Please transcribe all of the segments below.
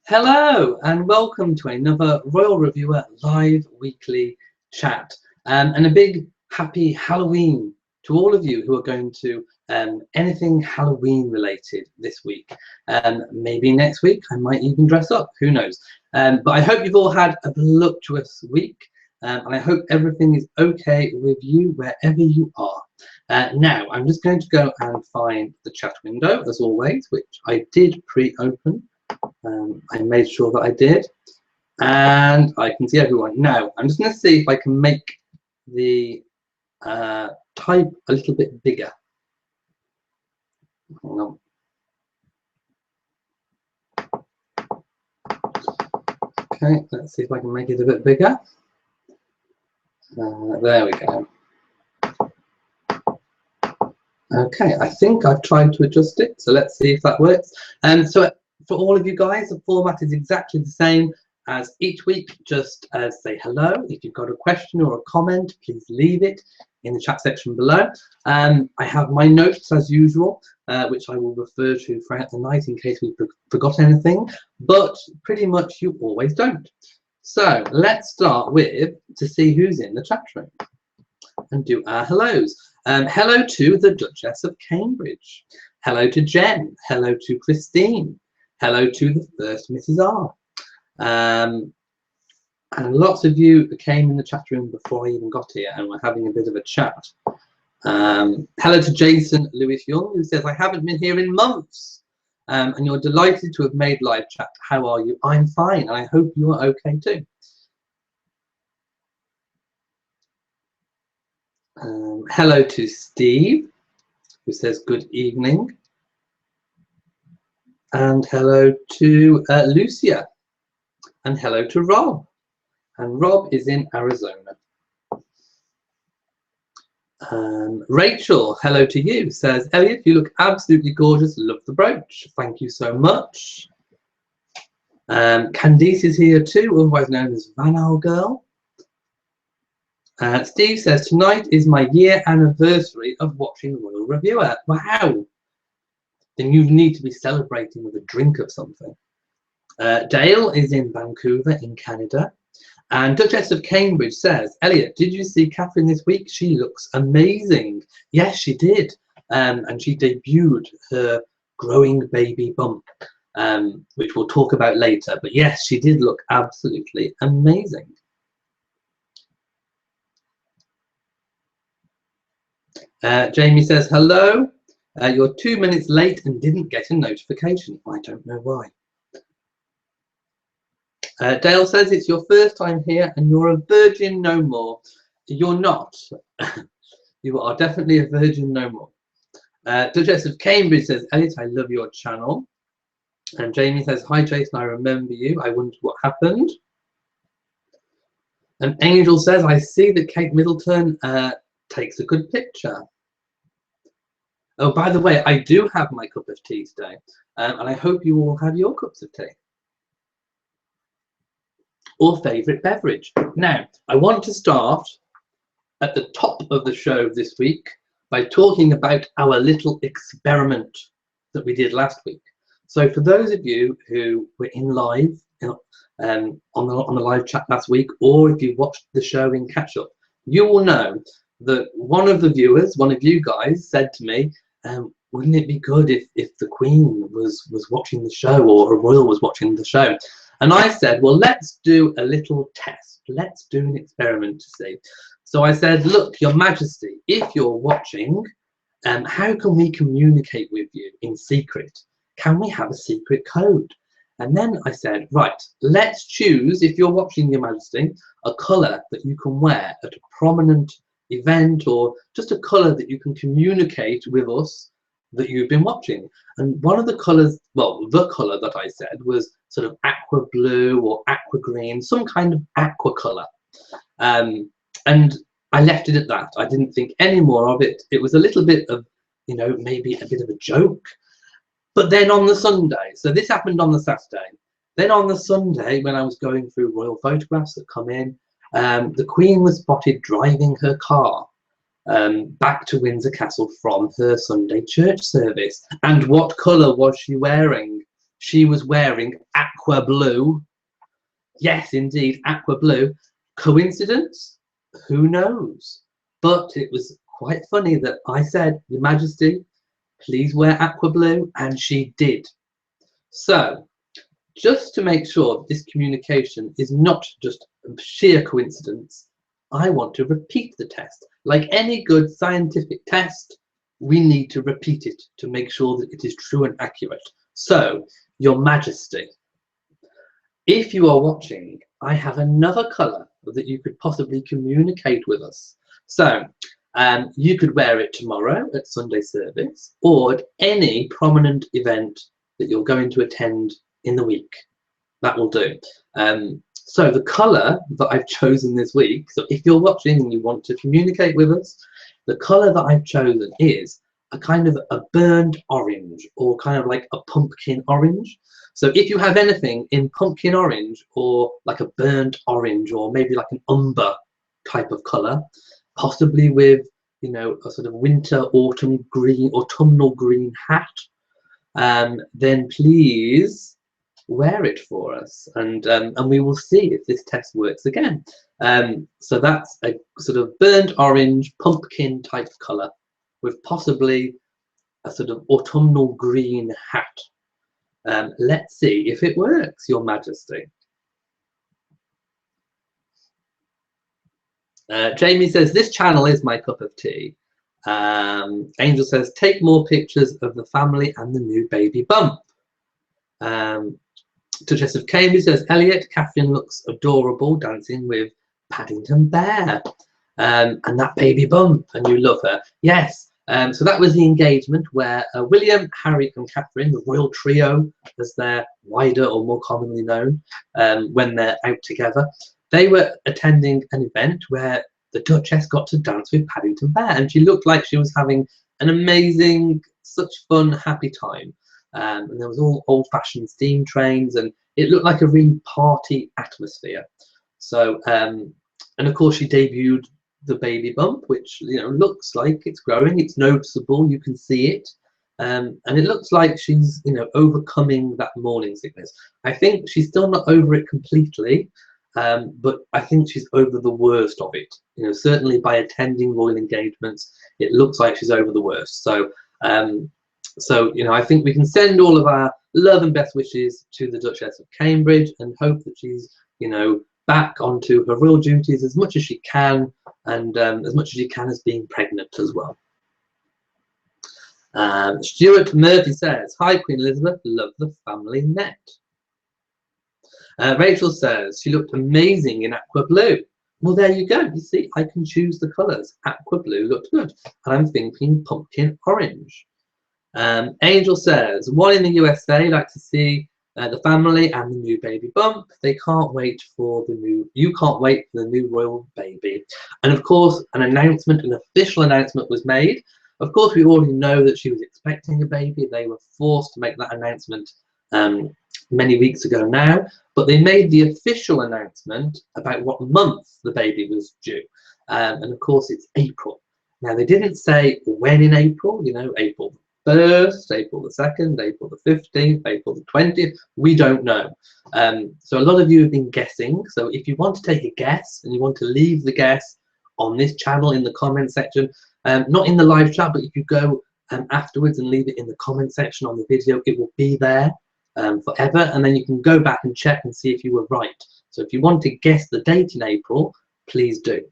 Hello and welcome to another Royal Reviewer live weekly chat, and a big happy Halloween to all of you who are going to anything Halloween related this week. Maybe next week I might even dress up, who knows. But I hope you've all had a voluptuous week, and I hope everything is okay with you wherever you are. Now I'm just going to go and find the chat window as always, which I did pre-open. I made sure that I did, and I can see everyone. Now I'm just going to see if I can make the type a little bit bigger. Hang on. Okay, let's see if I can make it a bit bigger. There we go. Okay, I think I've tried to adjust it, so let's see if that works. So for all of you guys, the format is exactly the same as each week. Just say hello. If you've got a question or a comment, please leave it in the chat section below. I have my notes as usual, which I will refer to throughout the night in case we forgot anything, but pretty much you always don't. So let's start with to see who's in the chat room and do our hellos. Hello to the Duchess of Cambridge. Hello to Jen. Hello to Christine. Hello to the first Mrs. R. And lots of you came in the chat room before I even got here and we're having a bit of a chat. Hello to Jason Lewis Young, who says, I haven't been here in months. And you're delighted to have made live chat. How are you? I'm fine. I hope you are okay too. Hello to Steve, who says good evening. And hello to Lucia. And hello to Rob. And Rob is in Arizona. Rachel, hello to you, says, Elliot, you look absolutely gorgeous. Love the brooch. Thank you so much. Candice is here too, otherwise known as Vanal Girl. Steve says, tonight is my year anniversary of watching Royal Reviewer. Wow. Then you need to be celebrating with a drink of something. Dale is in Vancouver in Canada. And Duchess of Cambridge says, Elliot, did you see Catherine this week? She looks amazing. Yes, she did. And she debuted her growing baby bump, which we'll talk about later. But yes, she did look absolutely amazing. Jamie says, hello. You're 2 minutes late and didn't get a notification. I don't know why. Dale says it's your first time here and you're a virgin no more. You're not. You are definitely a virgin no more. Duchess of Cambridge says, Elliot, I love your channel. And Jamie says, hi Jason, I remember you. I wondered what happened. And Angel says, I see that Kate Middleton takes a good picture. Oh, by the way, I do have my cup of tea today, and I hope you all have your cups of tea. Or favourite beverage. Now, I want to start at the top of the show this week by talking about our little experiment that we did last week. So for those of you who were in live, on the live chat last week, or if you watched the show in catch up, you will know that one of the viewers, one of you guys, said to me, wouldn't it be good if the Queen was watching the show or a royal was watching the show? And I said, well, let's do a little test. Let's do an experiment to see. So I said, look, Your Majesty, if you're watching, how can we communicate with you in secret? Can we have a secret code? And then I said, right, let's choose, if you're watching, Your Majesty, a colour that you can wear at a prominent event, or just a colour that you can communicate with us that you've been watching. And one of the colours, well, the colour that I said was sort of aqua blue or aqua green, some kind of aqua colour. And I left it at that. I didn't think any more of it. It was a little bit of, you know, maybe a bit of a joke. But then on the Sunday, so this happened on the Saturday, then on the Sunday when I was going through royal photographs that come in, the Queen was spotted driving her car back to Windsor Castle from her Sunday church service. And what colour was she wearing? she was wearing aqua blue. Yes, indeed, aqua blue. Coincidence? Who knows? But it was quite funny that I said, Your Majesty, please wear aqua blue, and she did. So, just to make sure this communication is not just a sheer coincidence, I want to repeat the test. Like any good scientific test, we need to repeat it to make sure that it is true and accurate. So, Your Majesty, if you are watching, I have another colour that you could possibly communicate with us. So, you could wear it tomorrow at Sunday service or at any prominent event that you're going to attend in the week. That will do. So the colour that I've chosen this week, so if you're watching and you want to communicate with us, the colour that I've chosen is a kind of a burnt orange, or kind of like a pumpkin orange. So if you have anything in pumpkin orange, or like a burnt orange, or maybe like an umber type of colour, possibly with, you know, a sort of winter, autumn green, autumnal green hat, then please wear it for us, and we will see if this test works again. So that's a sort of burnt orange pumpkin type colour with possibly a sort of autumnal green hat. Let's see if it works, Your Majesty. Jamie says, this channel is my cup of tea. Angel says, take more pictures of the family and the new baby bump. Duchess of Cambridge says, Elliot, Catherine looks adorable dancing with Paddington Bear, and that baby bump, and you love her. Yes, so that was the engagement where William, Harry and Catherine, the royal trio as they're wider or more commonly known, when they're out together, they were attending an event where the Duchess got to dance with Paddington Bear, and she looked like she was having an amazing, such fun, happy time. And there was all old-fashioned steam trains, and it looked like a really party atmosphere. So, and of course, she debuted the baby bump, which, you know, looks like it's growing. It's noticeable. You can see it, and it looks like she's, you know, overcoming that morning sickness. I think she's still not over it completely, but I think she's over the worst of it. You know, certainly by attending royal engagements, it looks like she's over the worst. So. So, you know, I think we can send all of our love and best wishes to the Duchess of Cambridge and hope that she's, you know, back onto her royal duties as much as she can, and as much as she can as being pregnant as well. Stuart Murphy says, hi, Queen Elizabeth, love the family net. Rachel says, she looked amazing in aqua blue. Well, there you go. You see, I can choose the colours. Aqua blue looked good. And I'm thinking pumpkin orange. Angel says, one in the USA, like to see the family and the new baby bump. They can't wait for the new, you can't wait for the new royal baby. And of course, an official announcement was made. Of course, we already know that she was expecting a baby. They were forced to make that announcement many weeks ago now, but they made the official announcement about what month the baby was due. And of course, it's April. Now, they didn't say when in April, you know, April 1st, April the 2nd, April the 15th, April the 20th, we don't know. So a lot of you have been guessing. So if you want to take a guess and you want to leave the guess on this channel in the comment section, not in the live chat, but if you go afterwards and leave it in the comment section on the video, it will be there forever, and then you can go back and check and see if you were right. So if you want to guess the date in April, please do.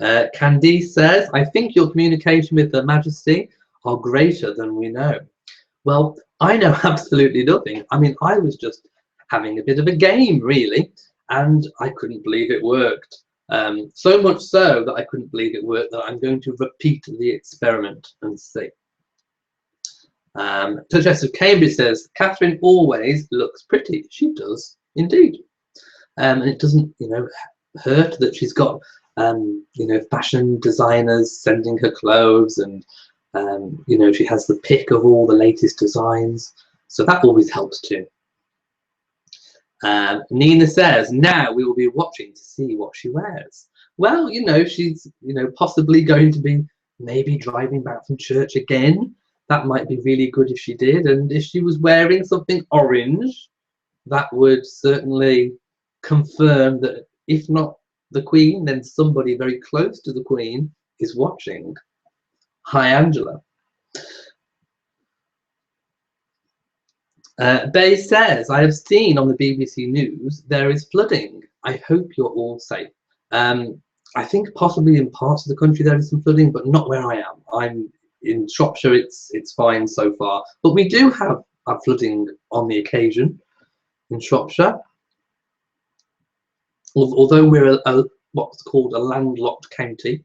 Candice says, I think your communication with Her Majesty are greater than we know. Well, I know absolutely nothing. I mean, I was just having a bit of a game, really, and I couldn't believe it worked. So much so that I couldn't believe it worked that I'm going to repeat the experiment and see. Duchess of Cambridge says, Catherine always looks pretty. She does, indeed. And it doesn't, you know, hurt that she's got you know, fashion designers sending her clothes, and you know, she has the pick of all the latest designs, so that always helps too. Nina says, now we will be watching to see what she wears. Well, you know, she's, you know, possibly going to be maybe driving back from church again. that might be really good if she did. And if she was wearing something orange, that would certainly confirm that if not the Queen, then somebody very close to the Queen is watching. Hi, Angela. Bay says, I have seen on the BBC News there is flooding. I hope you're all safe. I think possibly in parts of the country there is some flooding, but not where I am. I'm in Shropshire. It's fine so far, but we do have flooding on the occasion in Shropshire. Although we're what's called a landlocked county,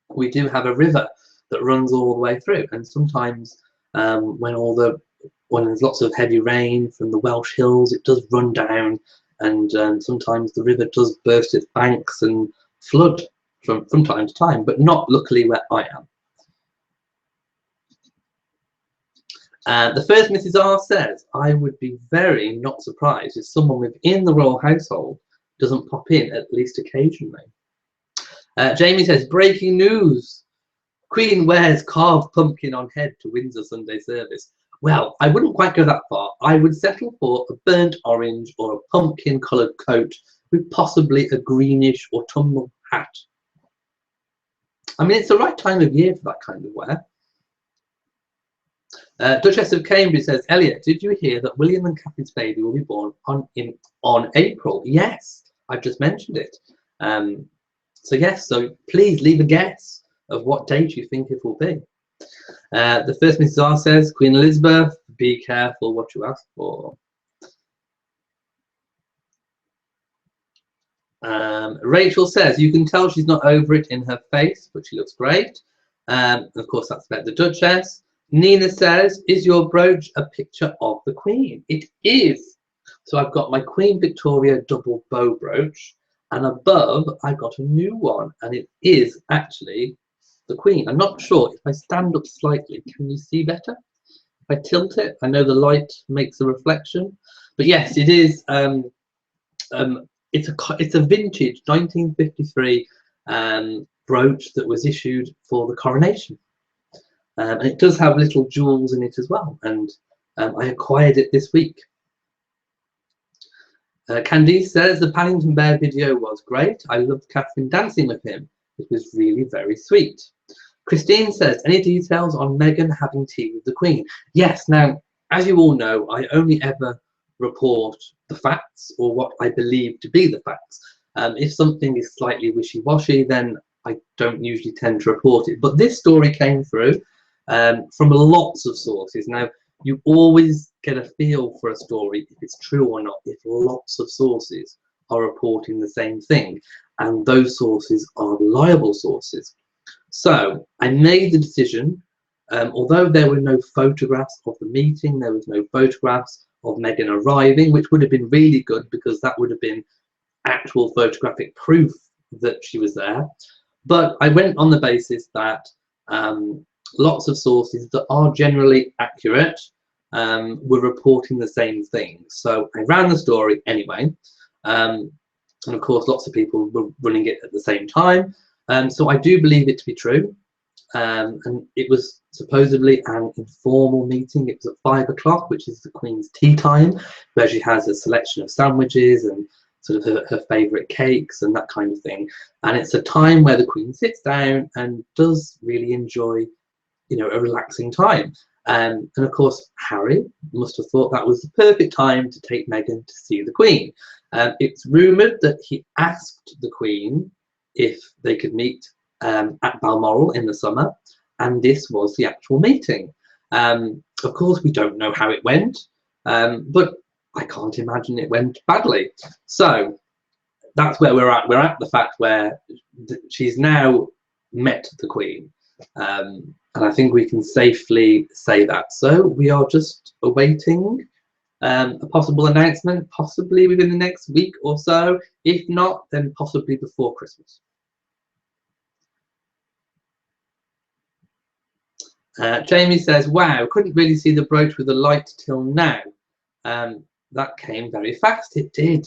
we do have a river that runs all the way through, and sometimes when there's lots of heavy rain from the Welsh hills, it does run down, and sometimes the river does burst its banks and flood from time to time, but not luckily where I am. The first Mrs. R says, I would be very not surprised if someone within the royal household doesn't pop in at least occasionally. Jamie says, breaking news. Queen wears carved pumpkin on head to Windsor Sunday service. Well, I wouldn't quite go that far. I would settle for a burnt orange or a pumpkin coloured coat with possibly a greenish autumnal hat. I mean, it's the right time of year for that kind of wear. Duchess of Cambridge says, Elliot, did you hear that William and Catherine's baby will be born on April? Yes, I've just mentioned it. So yes, so please leave a guess of what date you think it will be. The first Mrs. R says, Queen Elizabeth, be careful what you ask for. Rachel says, you can tell she's not over it in her face, but she looks great. Of course, that's about the Duchess. Nina says, is your brooch a picture of the Queen? It is. So I've got my Queen Victoria double bow brooch, and above I got a new one, and it is actually the Queen. I'm not sure if I stand up slightly, can you see better? If I tilt it, I know the light makes a reflection, but yes, it is. It's a vintage 1953 brooch that was issued for the coronation, and it does have little jewels in it as well. And I acquired it this week. Candice says the Paddington Bear video was great. I loved Catherine dancing with him. It was really very sweet. Christine says, any details on Meghan having tea with the Queen? Yes, now, as you all know, I only ever report the facts or what I believe to be the facts. If something is slightly wishy-washy, then I don't usually tend to report it. But this story came through from lots of sources. Now, you always get a feel for a story if it's true or not, if lots of sources are reporting the same thing, and those sources are reliable sources. So I made the decision, although there were no photographs of the meeting, there was no photographs of Meghan arriving, which would have been really good because that would have been actual photographic proof that she was there. But I went on the basis that lots of sources that are generally accurate were reporting the same thing. So I ran the story anyway. And of course, lots of people were running it at the same time. So I do believe it to be true. And it was supposedly an informal meeting. It was at 5 o'clock, which is the Queen's tea time, where she has a selection of sandwiches and sort of her favourite cakes and that kind of thing. And it's a time where the Queen sits down and does really enjoy, you know, a relaxing time. And of course, Harry must have thought that was the perfect time to take Meghan to see the Queen. It's rumoured that he asked the Queen if they could meet at Balmoral in the summer, and this was the actual meeting. Of course, we don't know how it went, but I can't imagine it went badly. So that's where we're at. We're at the fact where she's now met the Queen. And I think we can safely say that. So we are just awaiting a possible announcement, possibly within the next week or so. If not, then possibly before Christmas. Jamie says, wow, couldn't really see the brooch with the light till now. That came very fast, it did.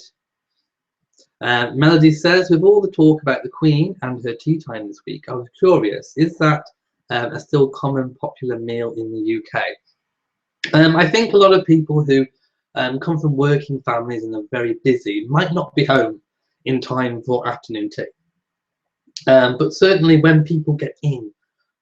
Melody says, with all the talk about the Queen and her tea time this week, I was curious, is that a still common popular meal in the UK. I think a lot of people who come from working families and are very busy might not be home in time for afternoon tea. But certainly when people get in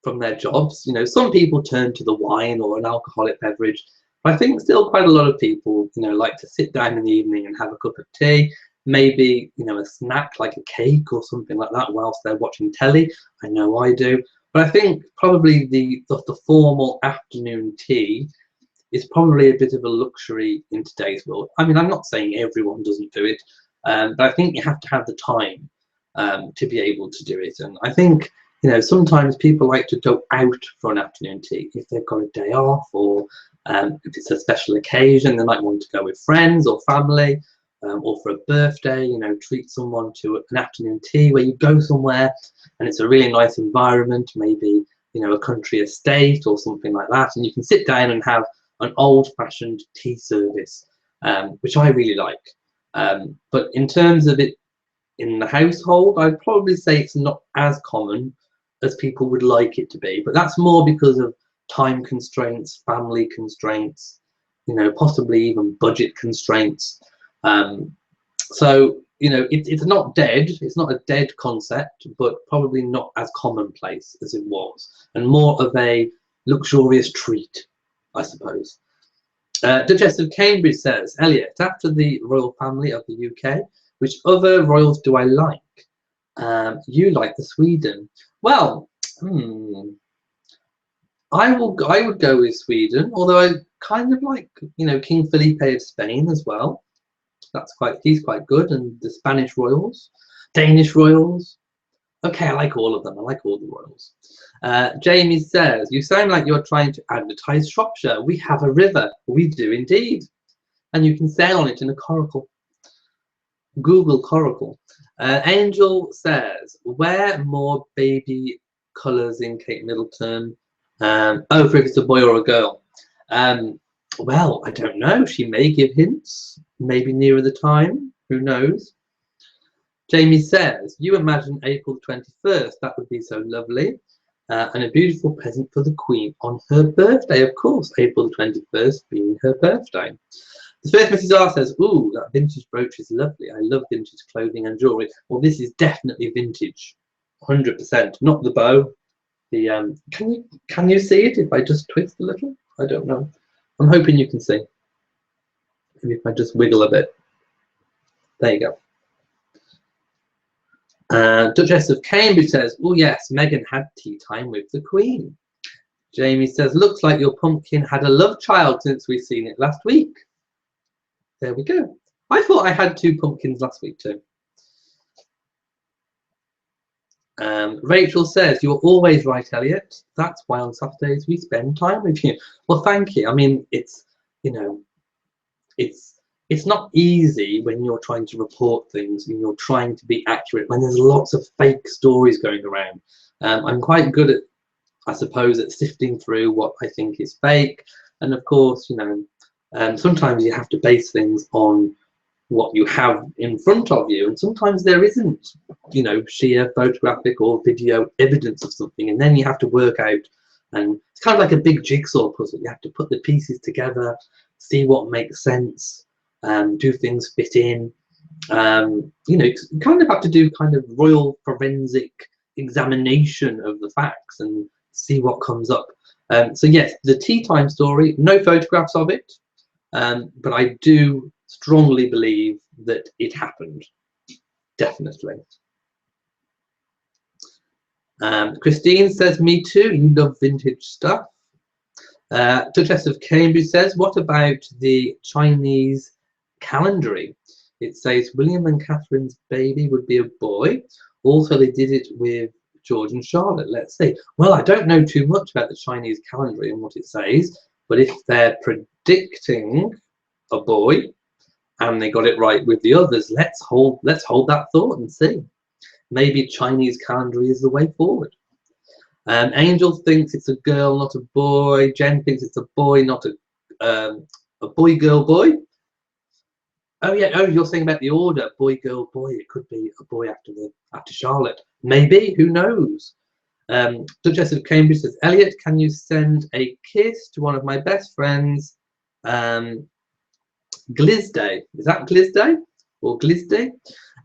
from their jobs, you know, some people turn to the wine or an alcoholic beverage. But I think still quite a lot of people, you know, like to sit down in the evening and have a cup of tea, maybe, you know, a snack like a cake or something like that whilst they're watching telly. I know I do. But I think probably the formal afternoon tea is probably a bit of a luxury in today's world. I mean, I'm not saying everyone doesn't do it, but I think you have to have the time to be able to do it. And I think, you know, sometimes people like to go out for an afternoon tea if they've got a day off, or if it's a special occasion, they might want to go with friends or family, or for a birthday, you know, treat someone to an afternoon tea where you go somewhere and it's a really nice environment, maybe, you know, a country estate or something like that, and you can sit down and have an old-fashioned tea service, which I really like. But in terms of it in the household, I'd probably say it's not as common as people would like it to be. But that's more because of time constraints, family constraints, you know, possibly even budget constraints. So, you know, it's not dead. It's not a dead concept, but probably not as commonplace as it was, and more of a luxurious treat, I suppose. Duchess of Cambridge says, Elliot, after the royal family of the UK, which other royals do I like? You like the Sweden. Well, I would go with Sweden, although I kind of like, you know, King Felipe of Spain as well. He's quite good, and the Spanish royals, Danish royals. Okay, I like all of them. I like all the royals. Jamie says, you sound like you're trying to advertise Shropshire. We have a river. We do indeed. And you can sail on it in a coracle. Google coracle. Angel says, wear more baby colours in Kate Middleton. Oh, if it's a boy or a girl. Well, I don't know. She may give hints. Maybe nearer the time. Who knows? Jamie says, you imagine April 21st. That would be so lovely. And a beautiful present for the Queen on her birthday, of course. April 21st being her birthday. The first Mrs. R says, ooh, that vintage brooch is lovely. I love vintage clothing and jewellery. Well, this is definitely vintage. 100%. Not the bow. The can you see it if I just twist a little? I don't know. I'm hoping you can see. Maybe if I just wiggle a bit. There you go. Duchess of Cambridge says, oh yes, Meghan had tea time with the Queen. Jamie says, looks like your pumpkin had a love child since we've seen it last week. There we go. I thought I had 2 pumpkins last week too. Rachel says, you're always right, Elliot. That's why on Saturdays we spend time with you. Well, thank you. I mean, it's, you know, it's not easy when you're trying to report things and you're trying to be accurate when there's lots of fake stories going around. I'm quite good at, I suppose, at sifting through what I think is fake. And of course, you know, sometimes you have to base things on what you have in front of you, and sometimes there isn't, you know, sheer photographic or video evidence of something, and then you have to work out, and it's kind of like a big jigsaw puzzle. You have to put the pieces together, see what makes sense, do things fit in. You know, you kind of have to do kind of royal forensic examination of the facts and see what comes up. So yes, the tea time story, no photographs of it, but I do strongly believe that it happened, definitely. Christine says, me too, you love vintage stuff. Duchess of Cambridge says, what about the Chinese calendary? It says William and Catherine's baby would be a boy. Also, they did it with George and Charlotte. Let's see. Well, I don't know too much about the Chinese calendar and what it says, but if they're predicting a boy and they got it right with the others, let's hold that thought and see. Maybe Chinese calendar is the way forward. Angel thinks it's a girl, not a boy. Jen thinks it's a boy, not a boy, girl, boy. Oh yeah. Oh, you're saying about the order, boy, girl, boy. It could be a boy after Charlotte. Maybe. Who knows? Duchess of Cambridge says, Elliot, can you send a kiss to one of my best friends, Glizday? Is that Glizday or Glizday?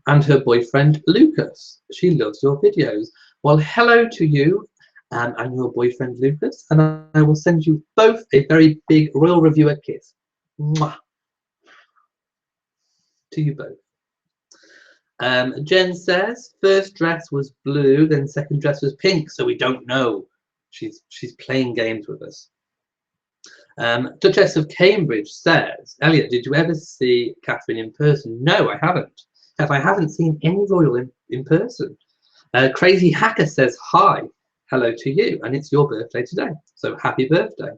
And her boyfriend Lucas. She loves your videos. Well, hello to you and your boyfriend Lucas, and I will send you both a very big Royal Reviewer kiss. Mwah. To you both. Jen says first dress was blue, then second dress was pink, so we don't know. She's playing games with us. Duchess of Cambridge says, Elliot, did you ever see Catherine in person? No, I haven't. I haven't seen any royal in person. Crazy Hacker says hi, hello to you, and it's your birthday today, so happy birthday.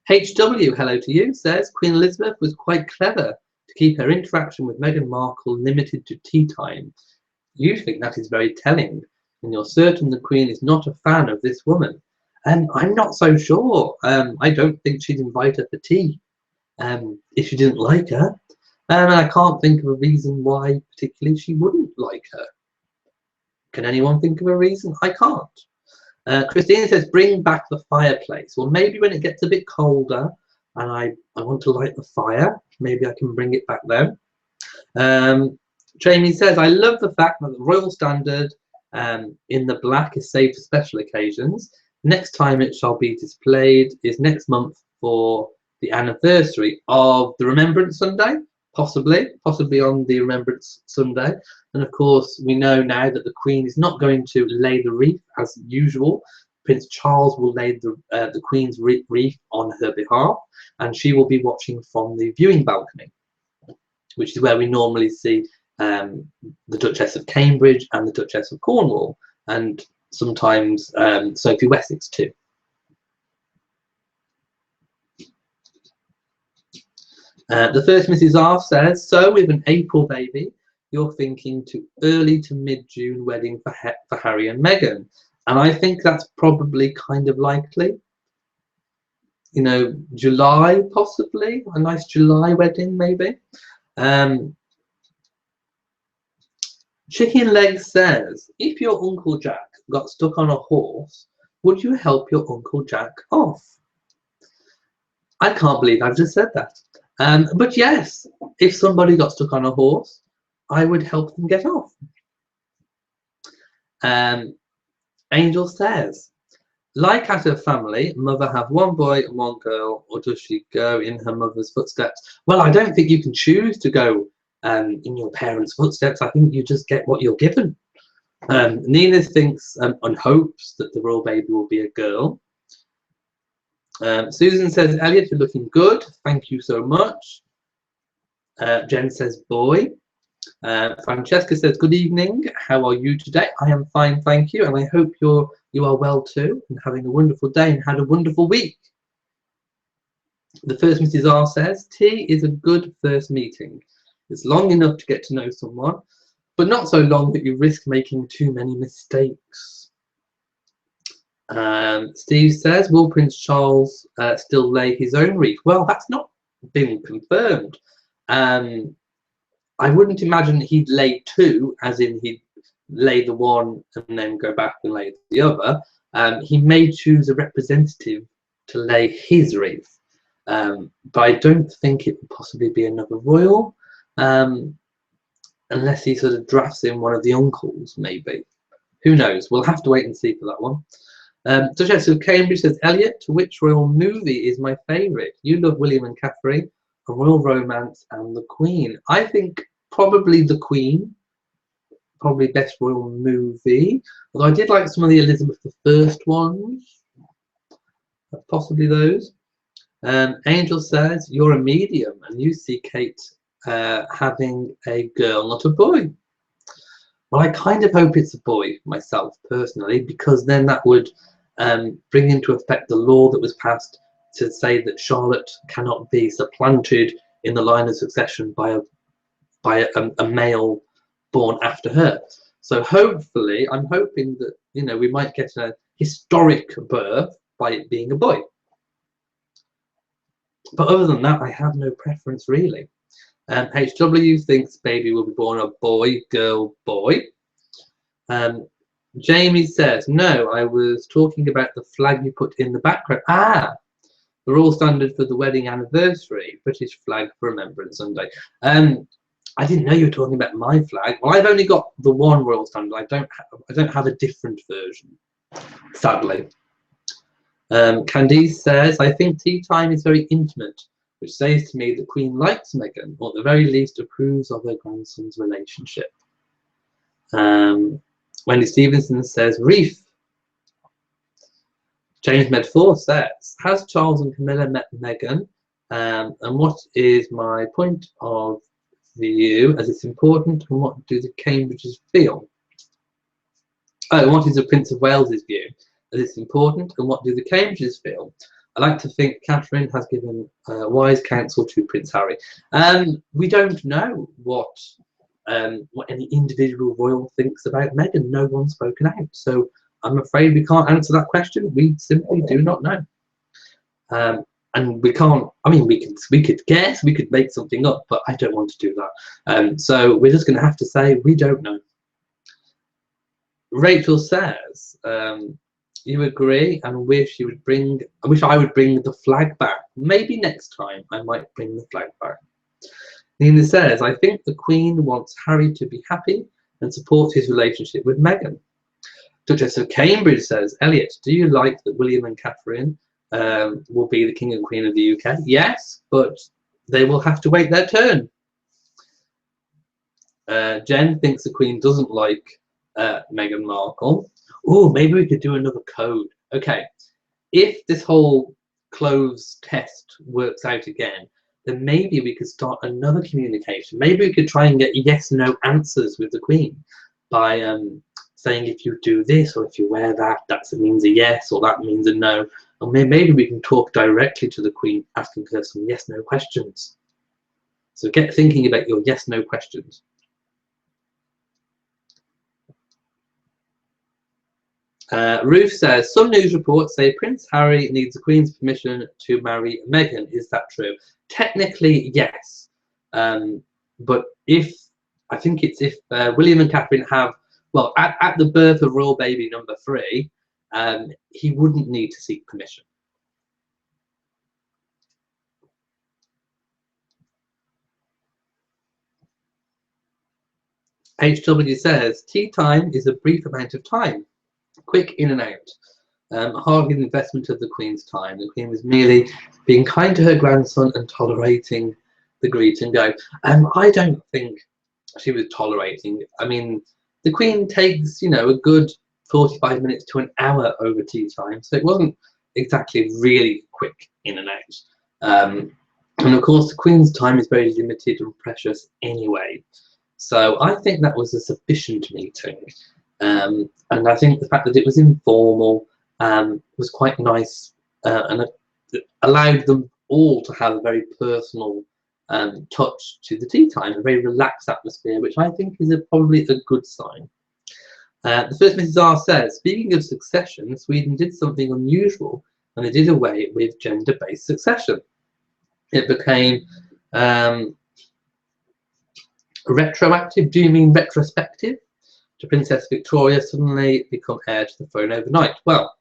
HW, hello to you, says Queen Elizabeth was quite clever to keep her interaction with Meghan Markle limited to tea time. You think that is very telling, and you're certain the Queen is not a fan of this woman. I'm not so sure. I don't think she'd invite her for tea if she didn't like her. And I can't think of a reason why particularly she wouldn't like her. Can anyone think of a reason? I can't. Christina says, bring back the fireplace. Well, maybe when it gets a bit colder and I want to light the fire, maybe I can bring it back then. Jamie says, I love the fact that the royal standard in the black is saved for special occasions. Next time it shall be displayed is next month for the anniversary of the Remembrance Sunday, possibly on the Remembrance Sunday. And of course, we know now that the Queen is not going to lay the wreath as usual. Prince Charles will lay the Queen's wreath on her behalf, and she will be watching from the viewing balcony, which is where we normally see the Duchess of Cambridge and the Duchess of Cornwall, and sometimes Sophie Wessex too. The first Mrs. R says, so with an April baby, you're thinking to early to mid-June wedding for Harry and Meghan. And I think that's probably kind of likely. You know, July possibly, a nice July wedding maybe. Chicken Leg says, if your Uncle Jack got stuck on a horse, would you help your Uncle Jack off? I can't believe I've just said that. But yes, if somebody got stuck on a horse, I would help them get off. Angel says, like at her family, mother have one boy and one girl, or does she go in her mother's footsteps? Well, I don't think you can choose to go in your parents' footsteps. I think you just get what you're given. Nina thinks and hopes that the royal baby will be a girl. Susan says, Elliot, you're looking good. Thank you so much. Jen says, boy. Francesca says, good evening. How are you today? I am fine, thank you. And I hope you are well too and having a wonderful day and had a wonderful week. The first Mrs. R says, tea is a good first meeting. It's long enough to get to know someone, but not so long that you risk making too many mistakes. Steve says, will Prince Charles still lay his own wreath? Well, that's not been confirmed. I wouldn't imagine he'd lay two, as in he'd lay the one and then go back and lay the other. He may choose a representative to lay his wreath, but I don't think it would possibly be another royal, unless he sort of drafts in one of the uncles, maybe. Who knows? We'll have to wait and see for that one. Duchess of Cambridge says, Elliot, which royal movie is my favourite? You love William and Catherine, A Royal Romance, and The Queen. I think probably The Queen, probably best royal movie. Although I did like some of the Elizabeth I ones, possibly those. Angel says, you're a medium and you see Kate having a girl, not a boy. Well, I kind of hope it's a boy myself, personally, because then that would bring into effect the law that was passed to say that Charlotte cannot be supplanted in the line of succession by a male born after her. So hopefully, I'm hoping that, you know, we might get a historic birth by it being a boy. But other than that, I have no preference really. HW thinks baby will be born a boy, girl, boy. Jamie says, no, I was talking about the flag you put in the background. Ah, the royal standard for the wedding anniversary, British flag for Remembrance Sunday. I didn't know you were talking about my flag. Well, I've only got the one royal standard. I don't have a different version, sadly. Candice says, I think tea time is very intimate, which says to me the Queen likes Meghan, or at the very least approves of her grandson's relationship. Wendy Stevenson says, Reef. James Medford says, has Charles and Camilla met Meghan? And what is my point of view as it's important, and what do the Cambridges feel? Oh, what is the Prince of Wales's view as it's important, and what do the Cambridges feel? I like to think Catherine has given wise counsel to Prince Harry. We don't know what any individual royal thinks about Meghan. No one's spoken out, so I'm afraid we can't answer that question. We simply do not know. And we can't, I mean, we could guess, we could make something up, but I don't want to do that. So we're just going to have to say we don't know. Rachel says, you agree and wish you would bring, I wish I would bring the flag back. Maybe next time I might bring the flag back. Nina says, I think the Queen wants Harry to be happy and supports his relationship with Meghan. Duchess of Cambridge says, Elliot, do you like that William and Catherine will be the King and Queen of the UK? Yes, but they will have to wait their turn. Jen thinks the Queen doesn't like Meghan Markle. Oh, maybe we could do another code. Okay, if this whole clothes test works out again, then maybe we could start another communication. Maybe we could try and get yes/no answers with the Queen by saying if you do this or if you wear that, that means a yes or that means a no. And maybe we can talk directly to the Queen, asking her some yes/no questions. So get thinking about your yes/no questions. Ruth says, some news reports say Prince Harry needs the Queen's permission to marry Meghan. Is that true? Technically, yes. But I think it's if William and Catherine have, well, at the birth of royal baby number 3, he wouldn't need to seek permission. HW says, tea time is a brief amount of time. Quick in and out. Hardly an investment of the Queen's time. The Queen was merely being kind to her grandson and tolerating the greet and go. I don't think she was tolerating. I mean, the Queen takes, you know, a good 45 minutes to an hour over tea time, so it wasn't exactly really quick in and out. And of course, the Queen's time is very limited and precious anyway. So I think that was a sufficient meeting. And I think the fact that it was informal was quite nice and it allowed them all to have a very personal touch to the tea time, a very relaxed atmosphere, which I think is probably a good sign. The first Mrs. R says, speaking of succession, Sweden did something unusual and they did away with gender-based succession. It became retroactive. Do you mean retrospective? To Princess Victoria suddenly become heir to the throne overnight? Well,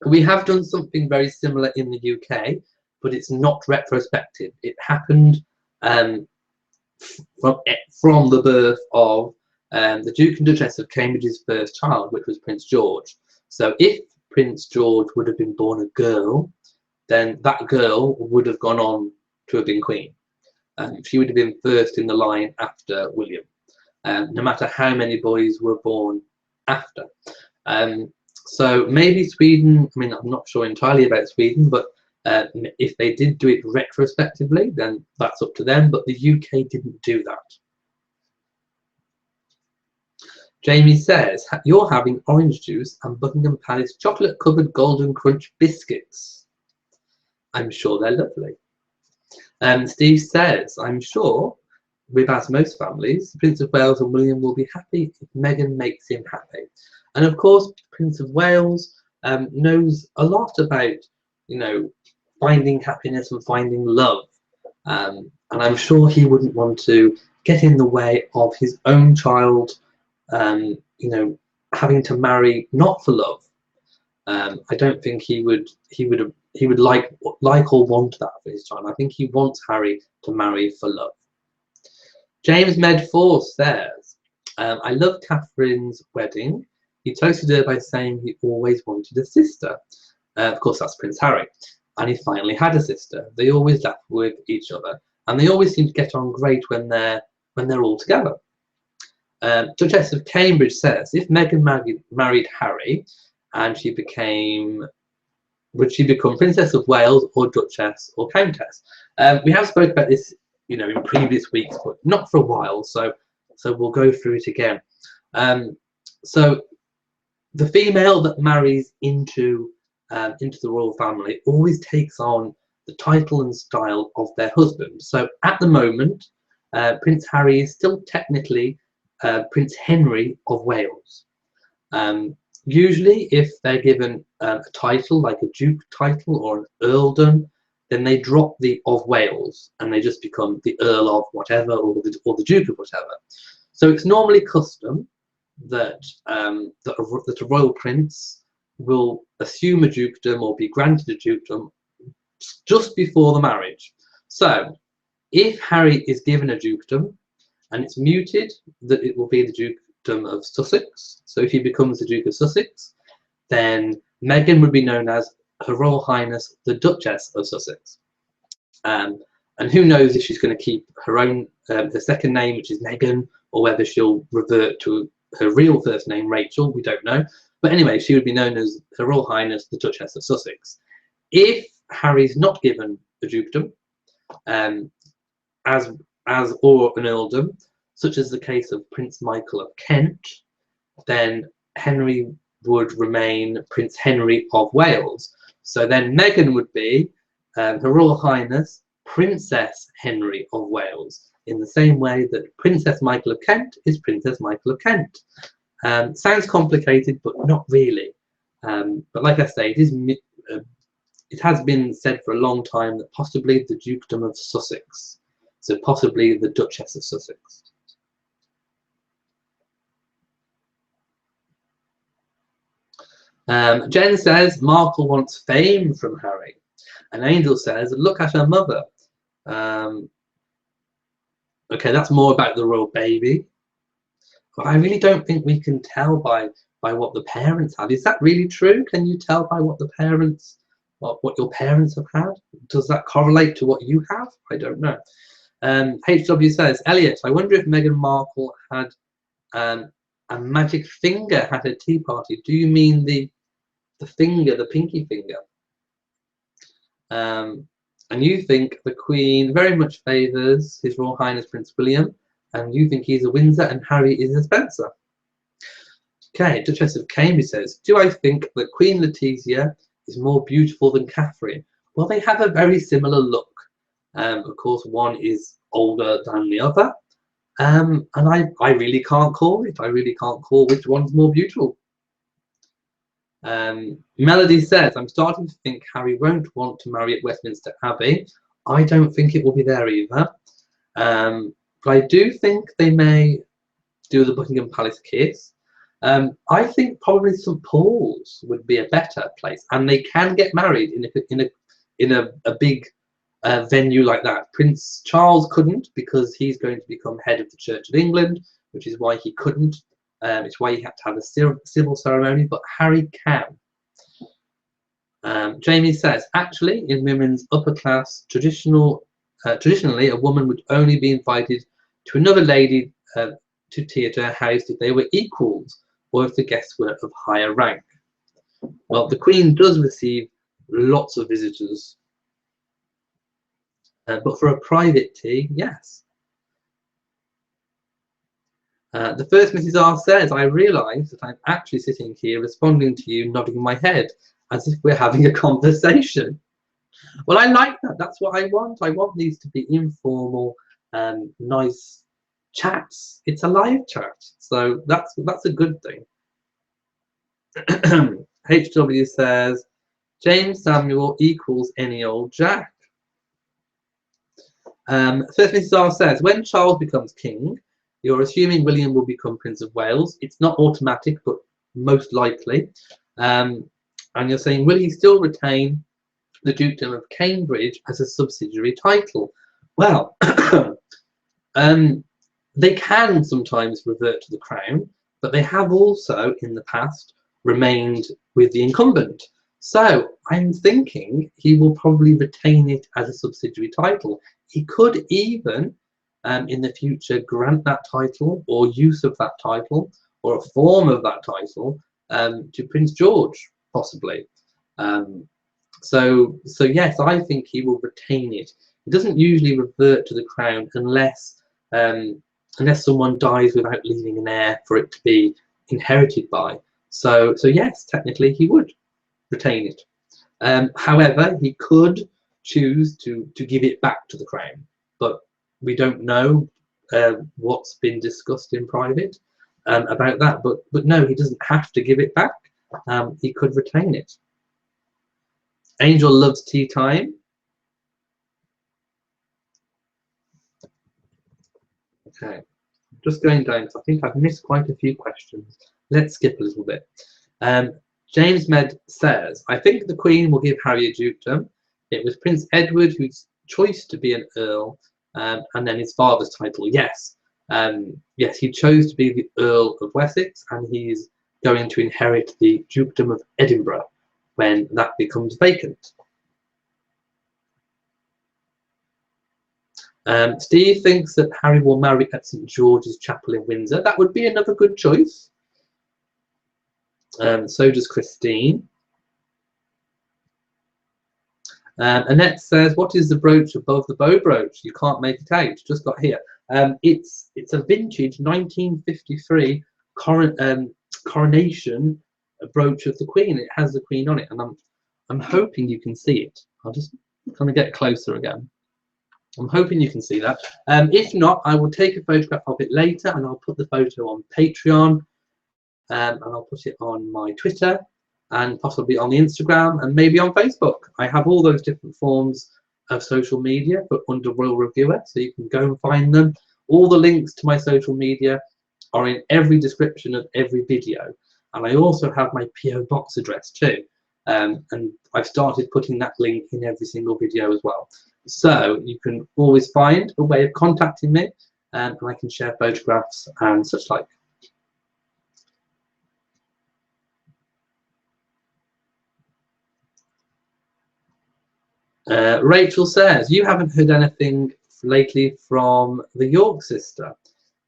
we have done something very similar in the UK, but it's not retrospective. It happened from the birth of the Duke and Duchess of Cambridge's first child, which was Prince George. So if Prince George would have been born a girl, then that girl would have gone on to have been Queen. She would have been first in the line after William. No matter how many boys were born after. So maybe Sweden, I mean, I'm not sure entirely about Sweden, but if they did do it retrospectively, then that's up to them, but the UK didn't do that. Jamie says, you're having orange juice and Buckingham Palace chocolate-covered Golden Crunch biscuits. I'm sure they're lovely. Steve says, I'm sure, with as most families, Prince of Wales and William will be happy if Meghan makes him happy. And of course, Prince of Wales knows a lot about, you know, finding happiness and finding love. And I'm sure he wouldn't want to get in the way of his own child, you know, having to marry not for love. I don't think he would like or want that for his child. I think he wants Harry to marry for love. James Medforth says, I love Catherine's wedding. He toasted her by saying he always wanted a sister. Of course, that's Prince Harry. And he finally had a sister. They always laugh with each other, and they always seem to get on great when they're all together. Duchess of Cambridge says, if Meghan married Harry, and would she become Princess of Wales or Duchess or Countess? We have spoken about this, in previous weeks, but not for a while, so we'll go through it again. So the female that marries into the royal family always takes on the title and style of their husband. So at the moment, Prince Harry is still technically Prince Henry of Wales. Usually, if they're given a title like a duke title or an earldom, then they drop the of Wales and they just become the Earl of whatever or the Duke of whatever. So it's normally custom that that a royal prince will assume a dukedom or be granted a dukedom just before the marriage. So if Harry is given a dukedom and it's muted that it will be the dukedom of Sussex, so if he becomes the Duke of Sussex, then Meghan would be known as Her Royal Highness the Duchess of Sussex. And who knows if she's going to keep her own her second name, which is Meghan, or whether she'll revert to her real first name, Rachel. We don't know. But anyway, she would be known as Her Royal Highness the Duchess of Sussex. If Harry's not given a dukedom, as or an earldom, such as the case of Prince Michael of Kent, then Henry would remain Prince Henry of Wales. So then Meghan would be Her Royal Highness Princess Henry of Wales, in the same way that Princess Michael of Kent is Princess Michael of Kent. Sounds complicated, but not really. But like I say, it has been said for a long time that possibly the Dukedom of Sussex, so possibly the Duchess of Sussex. Jen says Markle wants fame from Harry, and Angel says look at her mother. Okay, that's more about the royal baby, but I really don't think we can tell by what the parents have. Is that really true? Can you tell by what what your parents have had? Does that correlate to what you have? I don't know. HW says, Elliot, I wonder if Meghan Markle had a magic finger at her tea party. Do you mean the finger, the pinky finger? And you think the Queen very much favours His Royal Highness Prince William, and you think he's a Windsor and Harry is a Spencer. Okay, Duchess of Cambridge says, do I think that Queen Letizia is more beautiful than Catherine? Well, they have a very similar look. Of course, one is older than the other, and I really can't call it. I really can't call which one's more beautiful. Melody says, I'm starting to think Harry won't want to marry at Westminster Abbey. I don't think it will be there either. But I do think they may do the Buckingham Palace kiss. I think probably St Paul's would be a better place, and they can get married in a big venue like that. Prince Charles couldn't because he's going to become head of the Church of England, which is why he couldn't. It's why he had to have a civil ceremony, but Harry can. Jamie says, actually, in women's upper class, traditionally, a woman would only be invited to another lady to tea at her house if they were equals, or if the guests were of higher rank. Well, the Queen does receive lots of visitors, but for a private tea, yes. The first Mrs. R says, I realise that I'm actually sitting here responding to you, nodding my head, as if we're having a conversation. Well, I like that. That's what I want. I want these to be informal, nice chats. It's a live chat, so that's a good thing. HW says, James Samuel equals any old Jack. First Mrs. R says, when Charles becomes king, you're assuming William will become Prince of Wales. It's not automatic, but most likely. And you're saying, will he still retain the Dukedom of Cambridge as a subsidiary title? Well, they can sometimes revert to the crown, but they have also in the past remained with the incumbent. So I'm thinking he will probably retain it as a subsidiary title. He could even in the future grant that title or use of that title or a form of that title to Prince George, possibly. So yes, I think he will retain it. He doesn't usually revert to the crown unless someone dies without leaving an heir for it to be inherited by. So yes, technically he would retain it. However, he could choose to give it back to the crown, but we don't know what's been discussed in private about that. But no, he doesn't have to give it back. He could retain it. Angel loves tea time. Okay, just going down. So I think I've missed quite a few questions. Let's skip a little bit. James Med says, I think the Queen will give Harry a dukedom. It was Prince Edward whose choice to be an earl, and then his father's title. Yes, yes, he chose to be the Earl of Wessex, and he's going to inherit the Dukedom of Edinburgh when that becomes vacant. Steve thinks that Harry will marry at St George's Chapel in Windsor. That would be another good choice. So does Christine. Annette says, what is the brooch above the bow brooch? You can't make it out. Just got here. It's a vintage 1953 coronation brooch of the Queen. It has the Queen on it, and I'm hoping you can see it. I'll just kind of get closer again. I'm hoping you can see that. If not, I will take a photograph of it later, and I'll put the photo on Patreon, and I'll put it on my Twitter, and possibly on the Instagram, and maybe on Facebook. I have all those different forms of social media, but under Royal Reviewer, so you can go and find them. All the links to my social media are in every description of every video, and I also have my PO box address too, and I've started putting that link in every single video as well. So you can always find a way of contacting me, and I can share photographs and such like. Rachel says, you haven't heard anything lately from the York sister.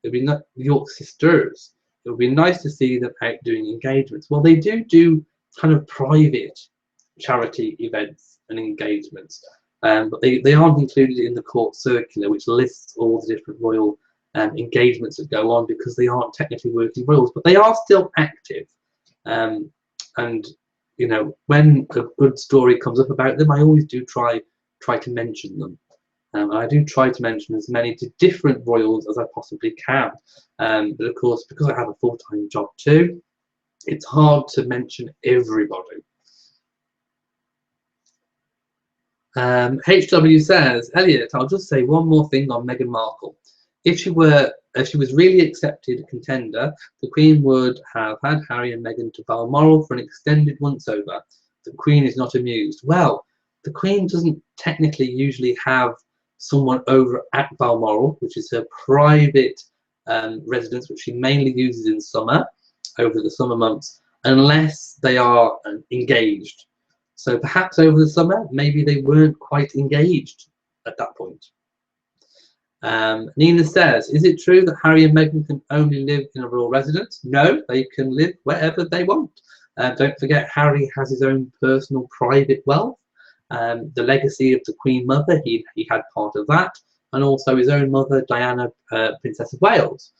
It'd be not the York sisters. It would be nice to see them out doing engagements. Well, they do kind of private charity events and engagements, but they aren't included in the court circular, which lists all the different royal engagements that go on, because they aren't technically working royals, but they are still active. And you know, when a good story comes up about them, I always do try to mention them. I do try to mention as many different royals as I possibly can. But of course, because I have a full-time job too, it's hard to mention everybody. HW says, Elliot, I'll just say one more thing on Meghan Markle. If she was really accepted contender, the Queen would have had Harry and Meghan to Balmoral for an extended once over. The Queen is not amused. Well, the Queen doesn't technically usually have someone over at Balmoral, which is her private residence, which she mainly uses in summer, over the summer months, unless they are engaged. So perhaps over the summer, maybe they weren't quite engaged at that point. Nina says, is it true that Harry and Meghan can only live in a royal residence? No, they can live wherever they want. Don't forget, Harry has his own personal private wealth. The legacy of the Queen Mother, he had part of that, and also his own mother, Diana, Princess of Wales.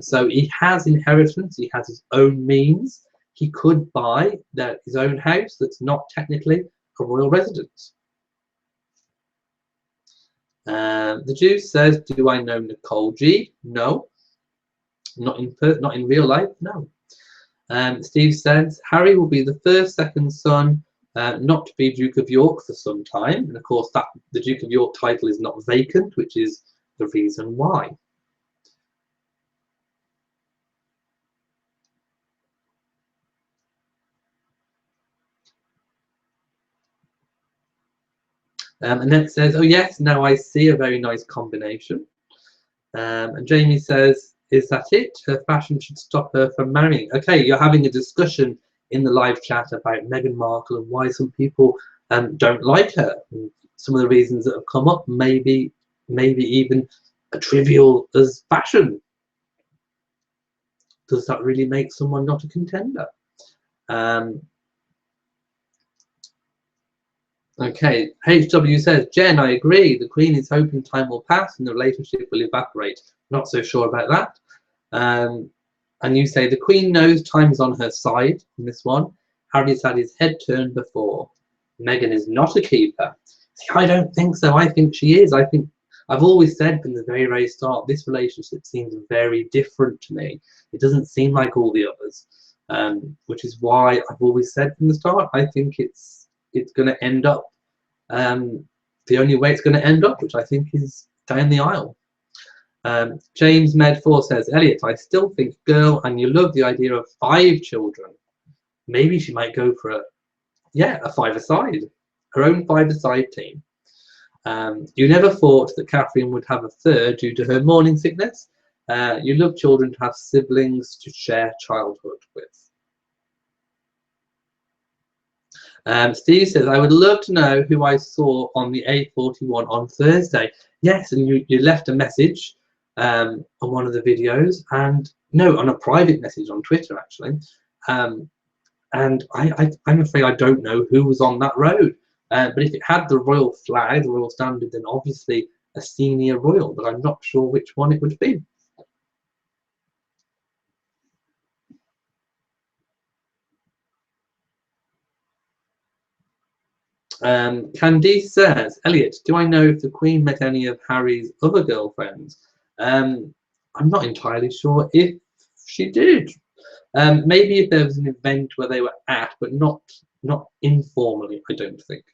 So he has inheritance, he has his own means. He could buy his own house that's not technically a royal residence. The Juice says, do I know Nicole G? No, not in real life, no. Steve says, Harry will be the second son not to be Duke of York for some time, and of course that the Duke of York title is not vacant, which is the reason why. Annette says, oh yes, now I see, a very nice combination. And Jamie says, is that it? Her fashion should stop her from marrying. Okay, you're having a discussion in the live chat about Meghan Markle and why some people don't like her. And some of the reasons that have come up, maybe even a trivial as fashion. Does that really make someone not a contender? Okay, HW says, Jen, I agree. The Queen is hoping time will pass and the relationship will evaporate. Not so sure about that. And you say the Queen knows time is on her side in this one. Harry's had his head turned before. Meghan is not a keeper. See, I don't think so. I think she is. I think I've always said from the very, very start, this relationship seems very different to me. It doesn't seem like all the others, which is why I've always said from the start, I think it's going to end up the only way it's going to end up, which I think is down the aisle. James Med4 says, Elliot, I still think girl, and you love the idea of 5 children. Maybe she might go for a 5-a-side, her own 5-a-side team. You never thought that Catherine would have a third due to her morning sickness. You love children to have siblings to share childhood with. Steve says, I would love to know who I saw on the A41 on Thursday. Yes, and you left a message on one of the videos, and no, on a private message on Twitter, actually. And I'm afraid I don't know who was on that road. But if it had the royal flag, the royal standard, then obviously a senior royal, but I'm not sure which one it would be. Candice says, Elliot, do I know if the Queen met any of Harry's other girlfriends? I'm not entirely sure if she did. Maybe if there was an event where they were at, but not informally, I don't think.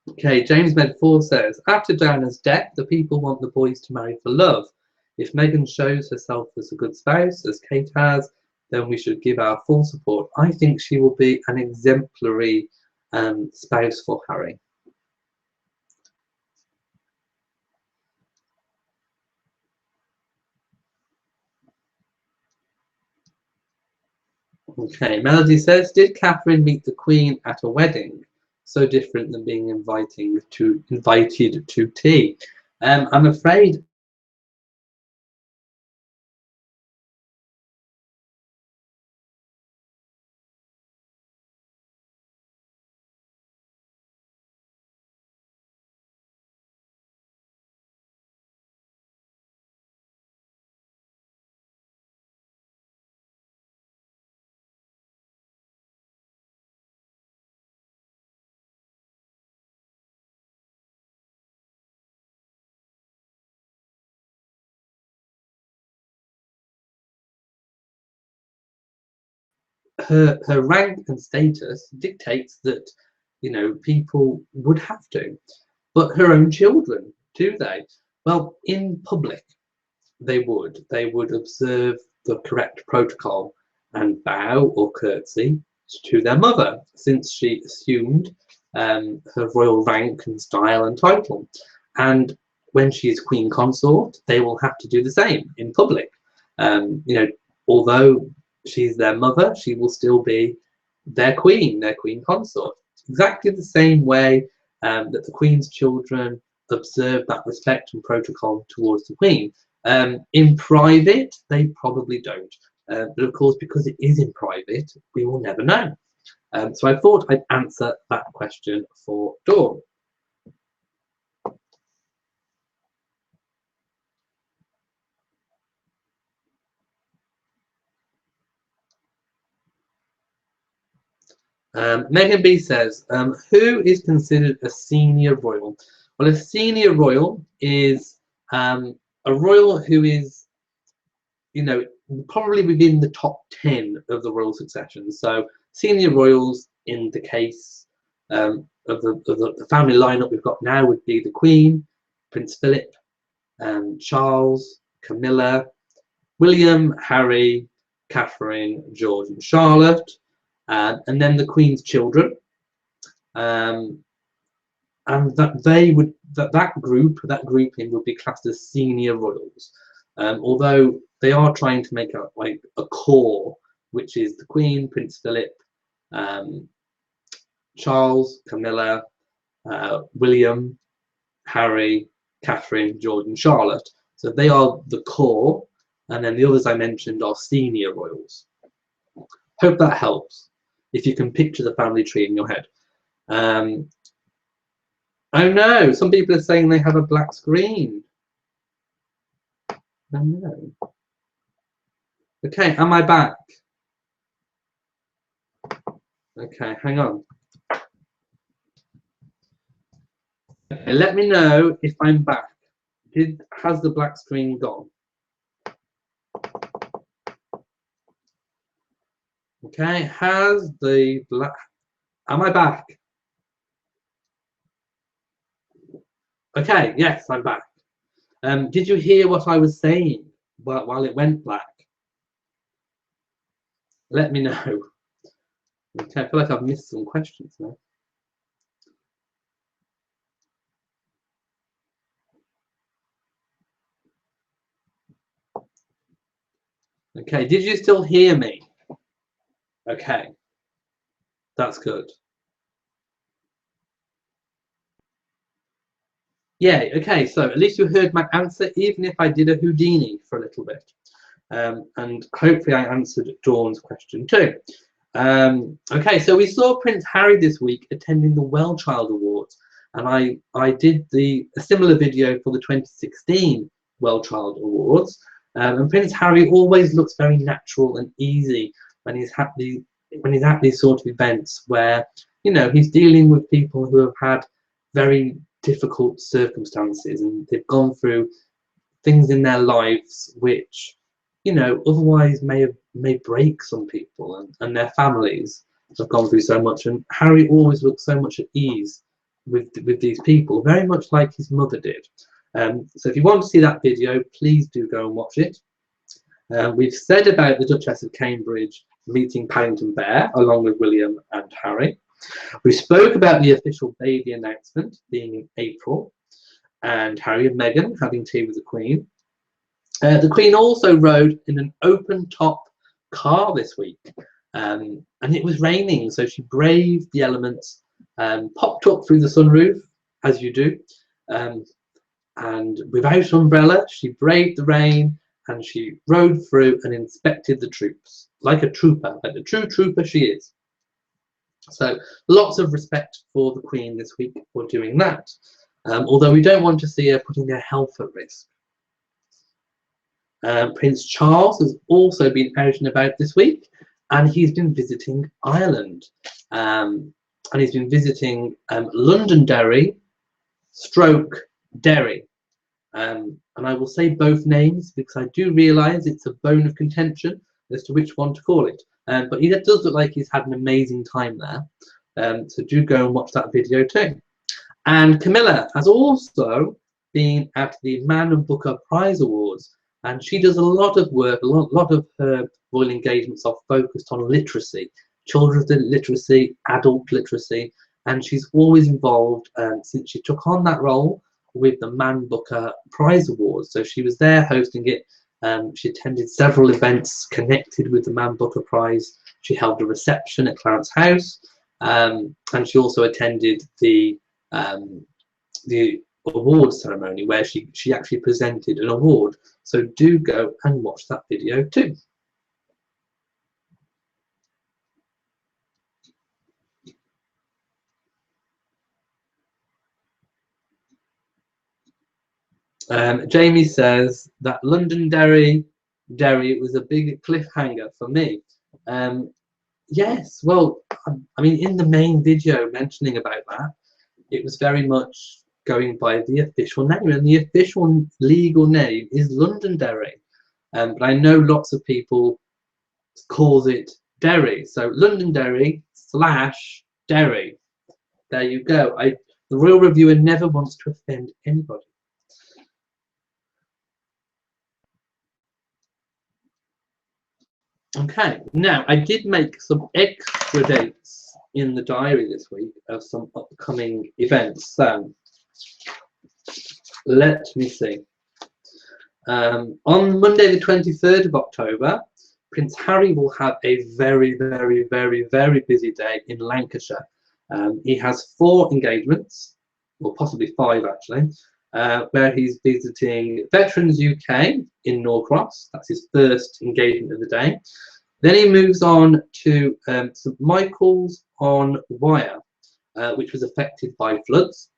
Okay, James Med4 says, after Diana's death, the people want the boys to marry for love. If Meghan shows herself as a good spouse, as Kate has, then we should give our full support. I think she will be an exemplary spouse for Harry. Okay, Melody says, did Catherine meet the Queen at a wedding? So different than being invited to tea. I'm afraid her rank and status dictates that, you know, people would have to. But her own children, do they? Well, in public, they would observe the correct protocol and bow or curtsy to their mother, since she assumed her royal rank and style and title. And when she is queen consort, they will have to do the same in public. You know, although she's their mother, she will still be their queen consort. Exactly the same way that the Queen's children observe that respect and protocol towards the Queen. In private, they probably don't. But of course, because it is in private, we will never know. So I thought I'd answer that question for Dawn. Megan B says, who is considered a senior royal? Well, a senior royal is a royal who is, you know, probably within the top 10 of the royal succession. So senior royals in the case of the family lineup we've got now would be the Queen, Prince Philip, Charles, Camilla, William, Harry, Catherine, George and Charlotte, and then the Queen's children. and that grouping would be classed as senior royals, although they are trying to make a core, which is the Queen, Prince Philip, Charles, Camilla, William, Harry, Catherine, George, and Charlotte. So they are the core, and then the others I mentioned are senior royals. Hope that helps, if you can picture the family tree in your head. Oh no, some people are saying they have a black screen. Oh no. Okay, am I back? Okay, hang on. Okay, let me know if I'm back. Has the black screen gone? Okay, has the black... Am I back? Okay, yes, I'm back. Did you hear what I was saying while it went black? Let me know. Okay, I feel like I've missed some questions now. Okay, did you still hear me? Okay, that's good. Yeah, okay, so at least you heard my answer, even if I did a Houdini for a little bit. And hopefully I answered Dawn's question too. Okay, so we saw Prince Harry this week attending the Lovechild Awards, and I did a similar video for the 2016 Lovechild Awards. And Prince Harry always looks very natural and easy when he's at these sort of events where, you know, he's dealing with people who have had very difficult circumstances and they've gone through things in their lives which, you know, otherwise may break some people, and their families have gone through so much, and Harry always looks so much at ease with these people, very much like his mother did. So if you want to see that video, please do go and watch it. We've said about the Duchess of Cambridge meeting Paddington Bear along with William and Harry. We spoke about the official baby announcement being in April, and Harry and Meghan having tea with the Queen. The Queen also rode in an open-top car this week, and it was raining, so she braved the elements, popped up through the sunroof, as you do, and without umbrella, she braved the rain, and she rode through and inspected the troops, like a trooper, like the true trooper she is. So lots of respect for the Queen this week for doing that, although we don't want to see her putting her health at risk. Prince Charles has also been out and about this week, and he's been visiting Ireland, and he's been visiting Londonderry stroke Derry, and I will say both names because I do realise it's a bone of contention as to which one to call it, but he does look like he's had an amazing time there, so do go and watch that video too. And Camilla has also been at the Man Booker Prize Awards, and she does a lot of work, a lot of her royal engagements are focused on literacy, children's literacy, adult literacy, and she's always involved since she took on that role with the Man Booker Prize Awards. So she was there hosting it. She attended several events connected with the Man Booker Prize. She held a reception at Clarence House, and she also attended the award ceremony where she actually presented an award. So do go and watch that video too. Jamie says that Londonderry was a big cliffhanger for me. Yes, well, I mean, in the main video mentioning about that, it was very much going by the official name, and the official legal name is Londonderry. But I know lots of people calls it Derry, so Londonderry / Derry. There you go. The Royal Reviewer never wants to offend anybody. Okay, now I did make some extra dates in the diary this week of some upcoming events. So let me see. On Monday, the 23rd of October, Prince Harry will have a very, very, very, very busy day in Lancashire. He has 4 engagements, or possibly 5 actually, where he's visiting Veterans UK in Norcross. That's his first engagement of the day. Then he moves on to St Michael's on Wyre, which was affected by floods.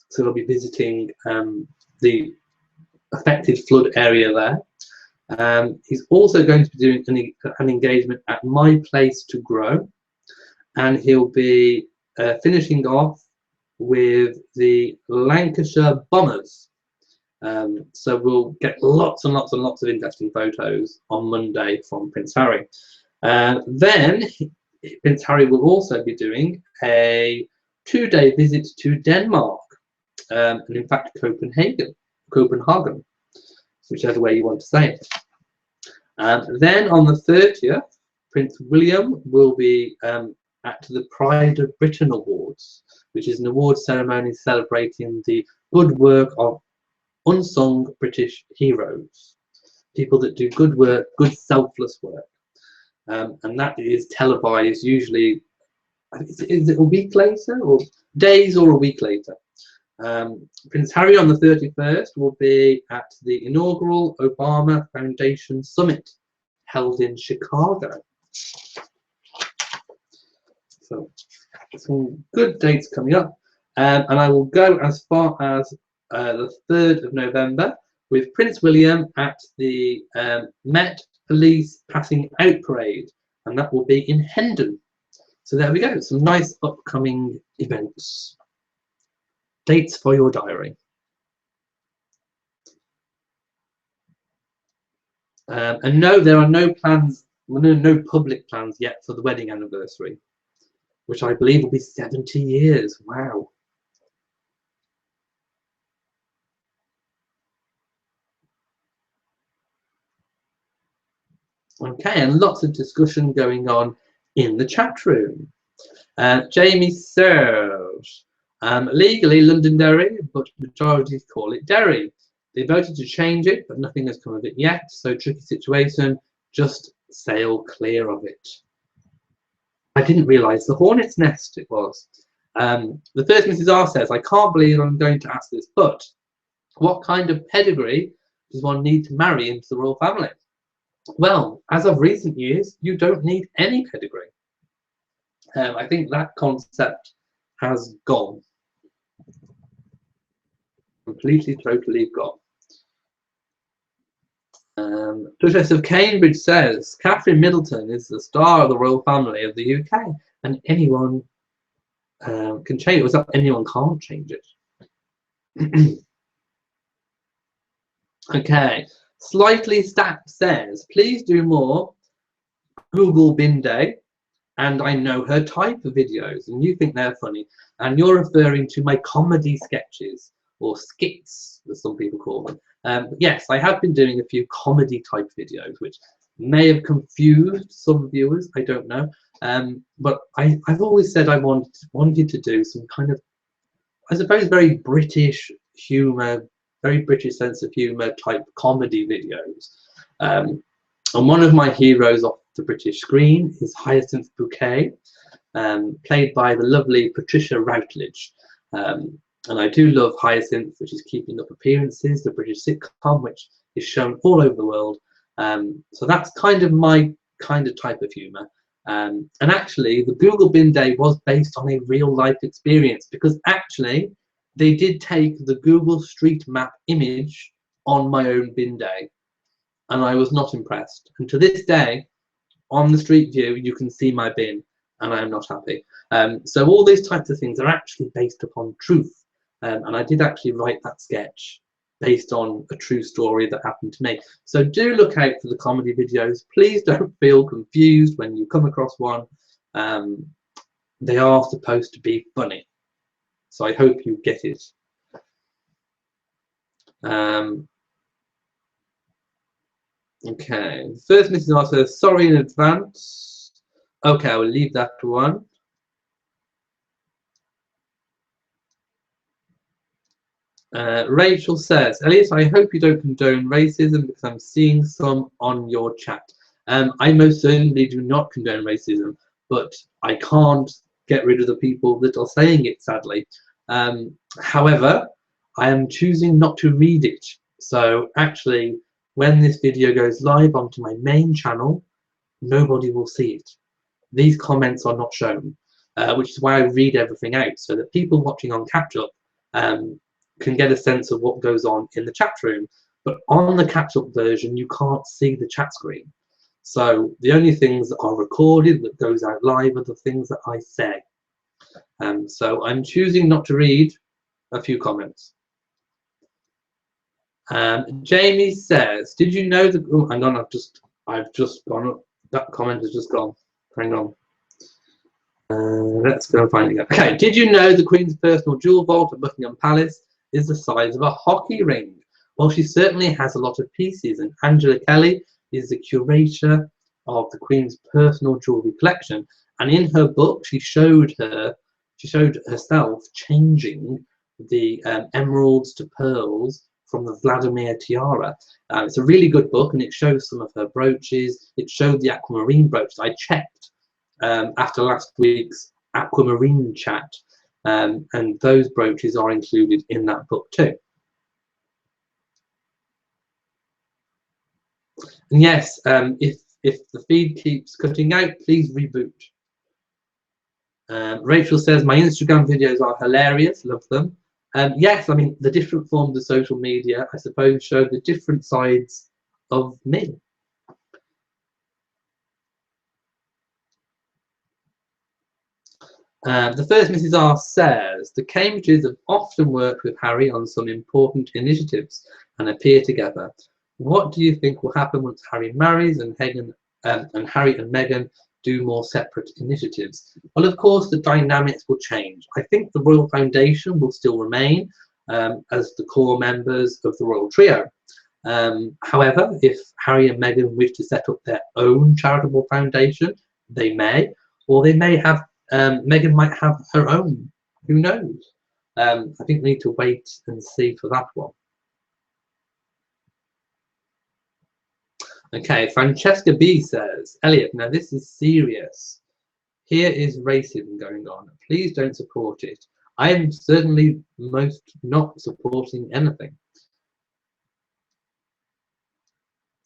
So he'll be visiting the affected flood area there. He's also going to be doing an engagement at My Place to Grow, and he'll be finishing off with the Lancashire Bombers. So we'll get lots and lots and lots of interesting photos on Monday from Prince Harry. Then Prince Harry will also be doing a 2-day visit to Denmark, and in fact Copenhagen, whichever way you want to say it. Then on the 30th, Prince William will be at the Pride of Britain Awards, which is an award ceremony celebrating the good work of unsung British heroes, people that do good work, good selfless work. And that is televised usually, is it a week later, or days or a week later? Prince Harry on the 31st will be at the inaugural Obama Foundation Summit held in Chicago. So some good dates coming up. And I will go as far as the 3rd of November with Prince William at the Met Police Passing Out Parade, and that will be in Hendon. So there we go, some nice upcoming events. Dates for your diary. And no, there are no plans, no public plans yet for the wedding anniversary, which I believe will be 70 years. Wow. Okay, and lots of discussion going on in the chat room. Jamie Serge. Legally Londonderry, but majorities call it Derry. They voted to change it, but nothing has come of it yet. So tricky situation, just sail clear of it. I didn't realise the hornet's nest it was. The first Mrs. R says, I can't believe I'm going to ask this, but what kind of pedigree does one need to marry into the royal family? Well, as of recent years, you don't need any pedigree. I think that concept has gone. Completely, totally gone. Duchess of Cambridge says, Catherine Middleton is the star of the royal family of the UK, and anyone can change it. Was that anyone can't change it? Okay. Slightly Stap says, please do more Google Bin Day, and I know her type of videos, and you think they're funny, and you're referring to my comedy sketches, or skits, as some people call them. Yes, I have been doing a few comedy type videos, which may have confused some viewers, I don't know. But I've always said I wanted to do some kind of, I suppose, very British humour, very British sense of humour type comedy videos. And one of my heroes off the British screen is Hyacinth Bouquet, played by the lovely Patricia Routledge. And I do love Hyacinth, which is Keeping Up Appearances, the British sitcom, which is shown all over the world. So that's kind of my kind of type of humour. And actually, the Google Bin Day was based on a real life experience, because actually they did take the Google Street Map image on my own bin day, and I was not impressed. And to this day, on the Street View, you can see my bin, and I am not happy. So all these types of things are actually based upon truth. And I did actually write that sketch based on a true story that happened to me. So do look out for the comedy videos. Please don't feel confused when you come across one. They are supposed to be funny. So I hope you get it. Okay, first Mrs. R says, sorry in advance. Okay, I will leave that one. Rachel says, Elliot, I hope you don't condone racism because I'm seeing some on your chat. I most certainly do not condone racism, but I can't get rid of the people that are saying it, sadly. However, I am choosing not to read it. So actually, when this video goes live onto my main channel, nobody will see it. These comments are not shown, which is why I read everything out, so that people watching on catch up can get a sense of what goes on in the chat room. But on the catch up version, you can't see the chat screen. So the only things that are recorded that goes out live are the things that I say. So I'm choosing not to read a few comments. Jamie says, did you know that, oh, hang on, I've just gone up, that comment has just gone, hang on. Let's go and find it again. Okay, did you know the Queen's personal jewel vault at Buckingham Palace is the size of a hockey ring? Well, she certainly has a lot of pieces, and Angela Kelly is the curator of the Queen's personal jewellery collection. And in her book, she showed herself changing the emeralds to pearls from the Vladimir tiara. It's a really good book, and it shows some of her brooches. It showed the aquamarine brooch. I checked after last week's aquamarine chat, and those brooches are included in that book too. And yes, if the feed keeps cutting out, please reboot. Rachel says, my Instagram videos are hilarious, love them. Yes, I mean, the different forms of social media, I suppose, show the different sides of me. The first Mrs. R says, the Cambridges have often worked with Harry on some important initiatives and appear together. What do you think will happen once Harry marries and Harry and Meghan do more separate initiatives? Well, of course, the dynamics will change. I think the Royal Foundation will still remain as the core members of the Royal Trio. However, if Harry and Meghan wish to set up their own charitable foundation, they may, or they may have, Meghan might have her own, who knows? I think we need to wait and see for that one. Okay, Francesca B says, Elliot, now this is serious. Here is racism going on. Please don't support it. I am certainly most not supporting anything.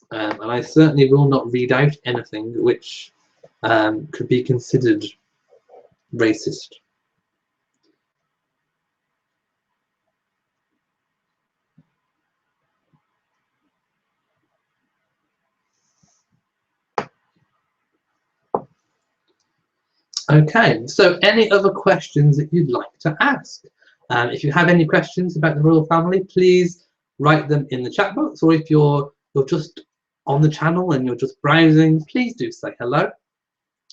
And I certainly will not read out anything which could be considered racist. Okay, so any other questions that you'd like to ask? If you have any questions about the royal family, please write them in the chat box, or if you're just on the channel and you're just browsing, please do say hello.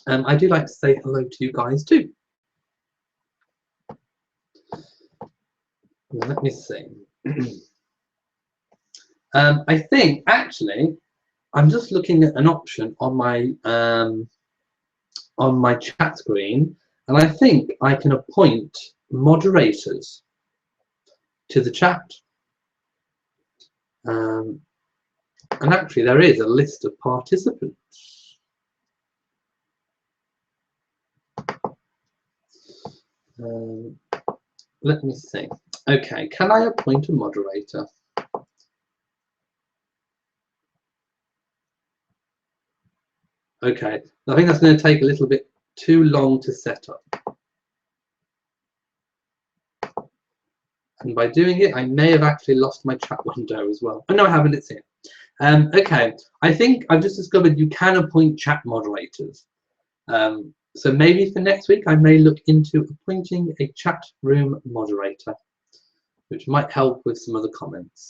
I do like to say hello to you guys too. Let me see. I think actually I'm just looking at an option on my chat screen, and I think I can appoint moderators to the chat. And actually there is a list of participants. Let me see. Okay, can I appoint a moderator? Okay, I think that's going to take a little bit too long to set up. And by doing it, I may have actually lost my chat window as well. Oh, no, I haven't, it's here. Okay, I think I've just discovered you can appoint chat moderators. So maybe for next week, I may look into appointing a chat room moderator, which might help with some of the comments.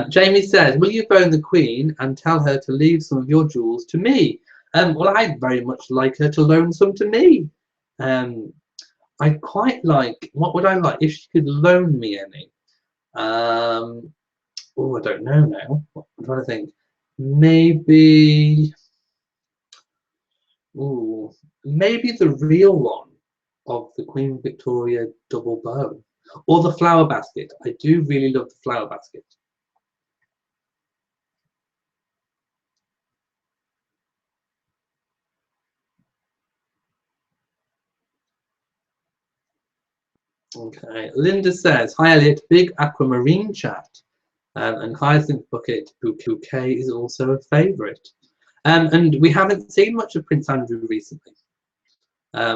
Jamie says, will you phone the Queen and tell her to leave some of your jewels to me? Well, I'd very much like her to loan some to me. I'd quite like, what would I like if she could loan me any? Oh, I don't know now. I'm trying to think. Maybe, ooh, maybe the real one. of the Queen Victoria double bow, or the flower basket. I do really love the flower basket. Okay, Linda says, hi Elliot, big aquamarine chat. And Hyacinth Bucket Bouquet is also a favourite. And we haven't seen much of Prince Andrew recently,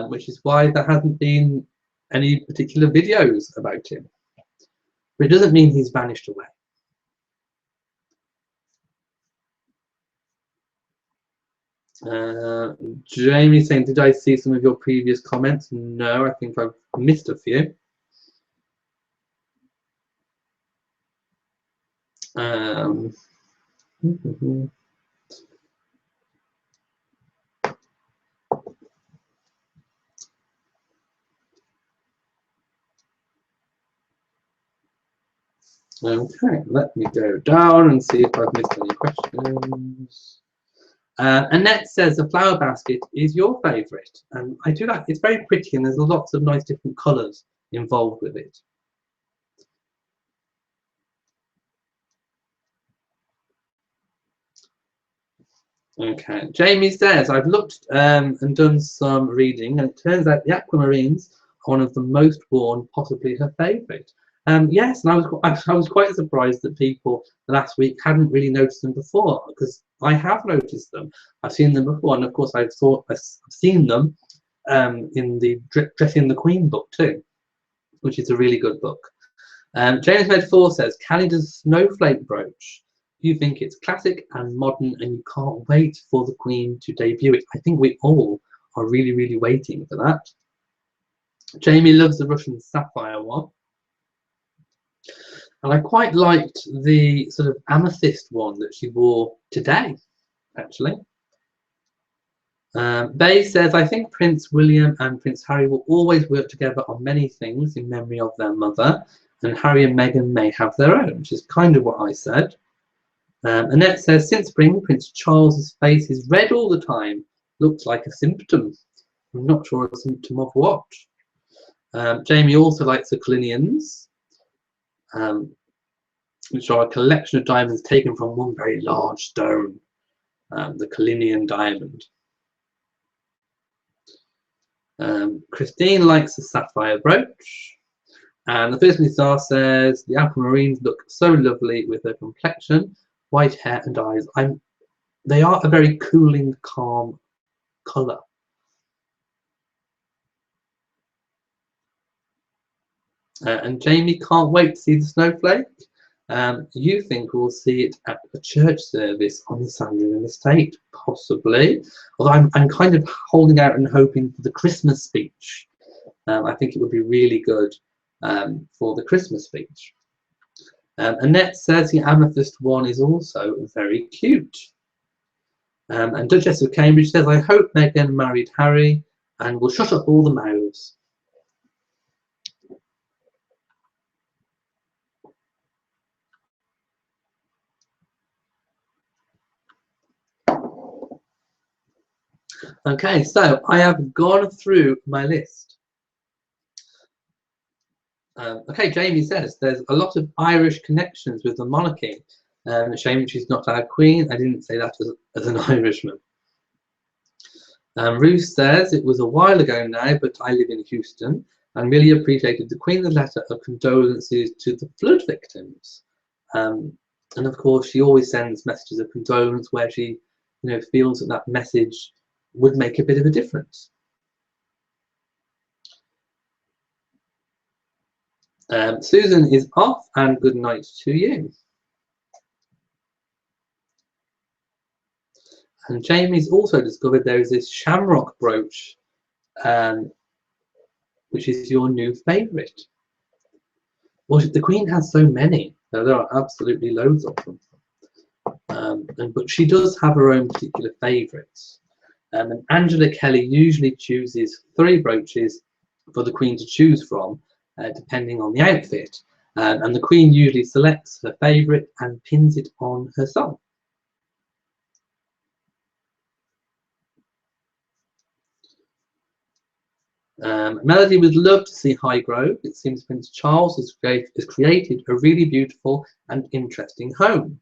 which is why there hasn't been any particular videos about him. But it doesn't mean he's vanished away. Jamie saying, did I see some of your previous comments? No, I think I've missed a few. Okay, let me go down and see if I've missed any questions. Annette says the flower basket is your favourite, and I do like it. It's very pretty and there's lots of nice different colours involved with it. Okay, Jamie says I've looked and done some reading, and it turns out the aquamarines are one of the most worn, possibly her favourite. Yes, and I was quite surprised that people last week hadn't really noticed them before, because I have noticed them. I've seen them before, and of course I've seen them in the Dressing the Queen book too, which is a really good book. James Med 4 says, Candice's snowflake brooch. You think it's classic and modern, and you can't wait for the Queen to debut it. I think we all are really, really waiting for that. Jamie loves the Russian sapphire one. And I quite liked the sort of amethyst one that she wore today, actually. Bay says, I think Prince William and Prince Harry will always work together on many things in memory of their mother, and Harry and Meghan may have their own, which is kind of what I said. Annette says, since spring, Prince Charles's face is red all the time. Looks like a symptom. I'm not sure a symptom of what. Jamie also likes the Collinians, which are a collection of diamonds taken from one very large stone, the Collinian diamond. Christine likes the sapphire brooch. And the First Star says, the aquamarines look so lovely with their complexion, white hair and eyes. They are a very cooling, calm colour. And Jamie can't wait to see the snowflake. You think we'll see it at a church service on the Sandringham estate, possibly. Although I'm kind of holding out and hoping for the Christmas speech. I think it would be really good for the Christmas speech. Annette says the amethyst one is also very cute. And Duchess of Cambridge says, I hope Meghan married Harry and will shut up all the mouths. Okay, so I have gone through my list. Okay, Jamie says there's a lot of Irish connections with the monarchy. Shame she's not our queen. I didn't say that as an Irishman. Ruth says it was a while ago now, but I live in Houston and really appreciated the Queen's letter of condolences to the flood victims. And of course, she always sends messages of condolence where she, feels that message would make a bit of a difference. Susan is off, and good night to you. And Jamie's also discovered there is this shamrock brooch, which is your new favourite. Well, the Queen has so many. There are absolutely loads of them. But she does have her own particular favourites. And Angela Kelly usually chooses 3 brooches for the Queen to choose from, depending on the outfit. And the Queen usually selects her favourite and pins it on herself. Melody would love to see Highgrove. It seems Prince Charles has created a really beautiful and interesting home.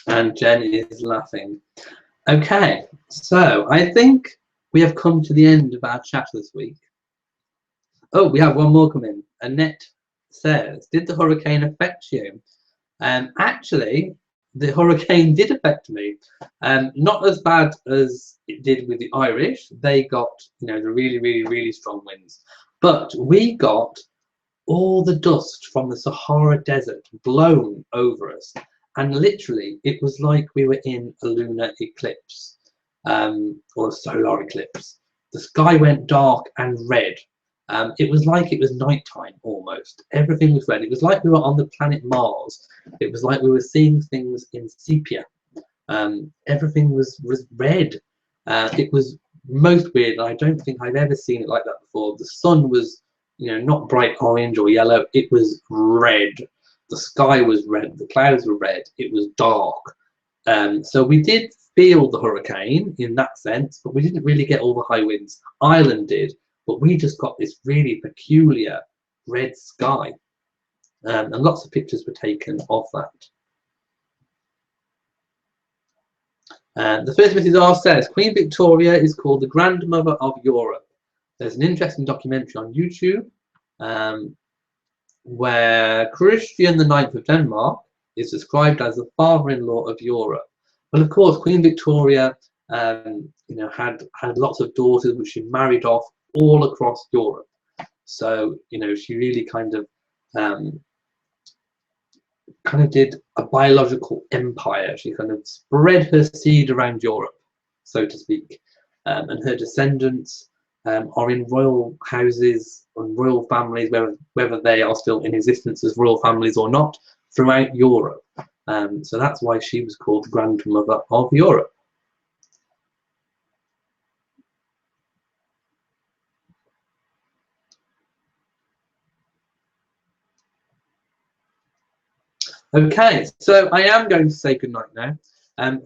And Jen is laughing. Okay, so I think we have come to the end of our chat this week. Oh, we have one more come in. Annette says, did the hurricane affect you? Actually, the hurricane did affect me. Not as bad as it did with the Irish. They got, the really, really, really strong winds. But we got all the dust from the Sahara Desert blown over us. And literally, it was like we were in a lunar eclipse, or a solar eclipse. The sky went dark and red. It was like it was nighttime almost. Everything was red. It was like we were on the planet Mars. It was like we were seeing things in sepia. Everything was red. It was most weird, and I don't think I've ever seen it like that before. The sun was, not bright orange or yellow. It was red. The sky was red. The clouds were red. It was dark. So we did feel the hurricane in that sense, but we didn't really get all the high winds. Ireland did. But we just got this really peculiar red sky, and lots of pictures were taken of that. The first Mrs. R says, Queen Victoria is called the grandmother of Europe. There's an interesting documentary on YouTube where Christian IX of Denmark is described as the father-in-law of Europe. Well, of course, Queen Victoria, had lots of daughters which she married off all across Europe. So, she really kind of did a biological empire. She kind of spread her seed around Europe, so to speak. And her descendants are in royal houses and royal families, whether they are still in existence as royal families or not, throughout Europe. So that's why she was called the grandmother of Europe. Okay, so I am going to say goodnight now.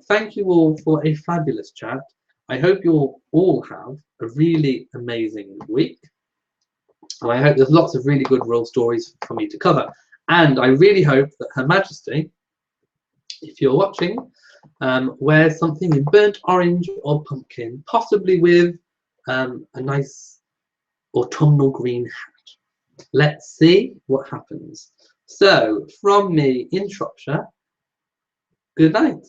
Thank you all for a fabulous chat. I hope you'll all have a really amazing week. And I hope there's lots of really good royal stories for me to cover. And I really hope that Her Majesty, if you're watching, wears something in burnt orange or pumpkin, possibly with a nice autumnal green hat. Let's see what happens. So, from me in Shropshire, good night.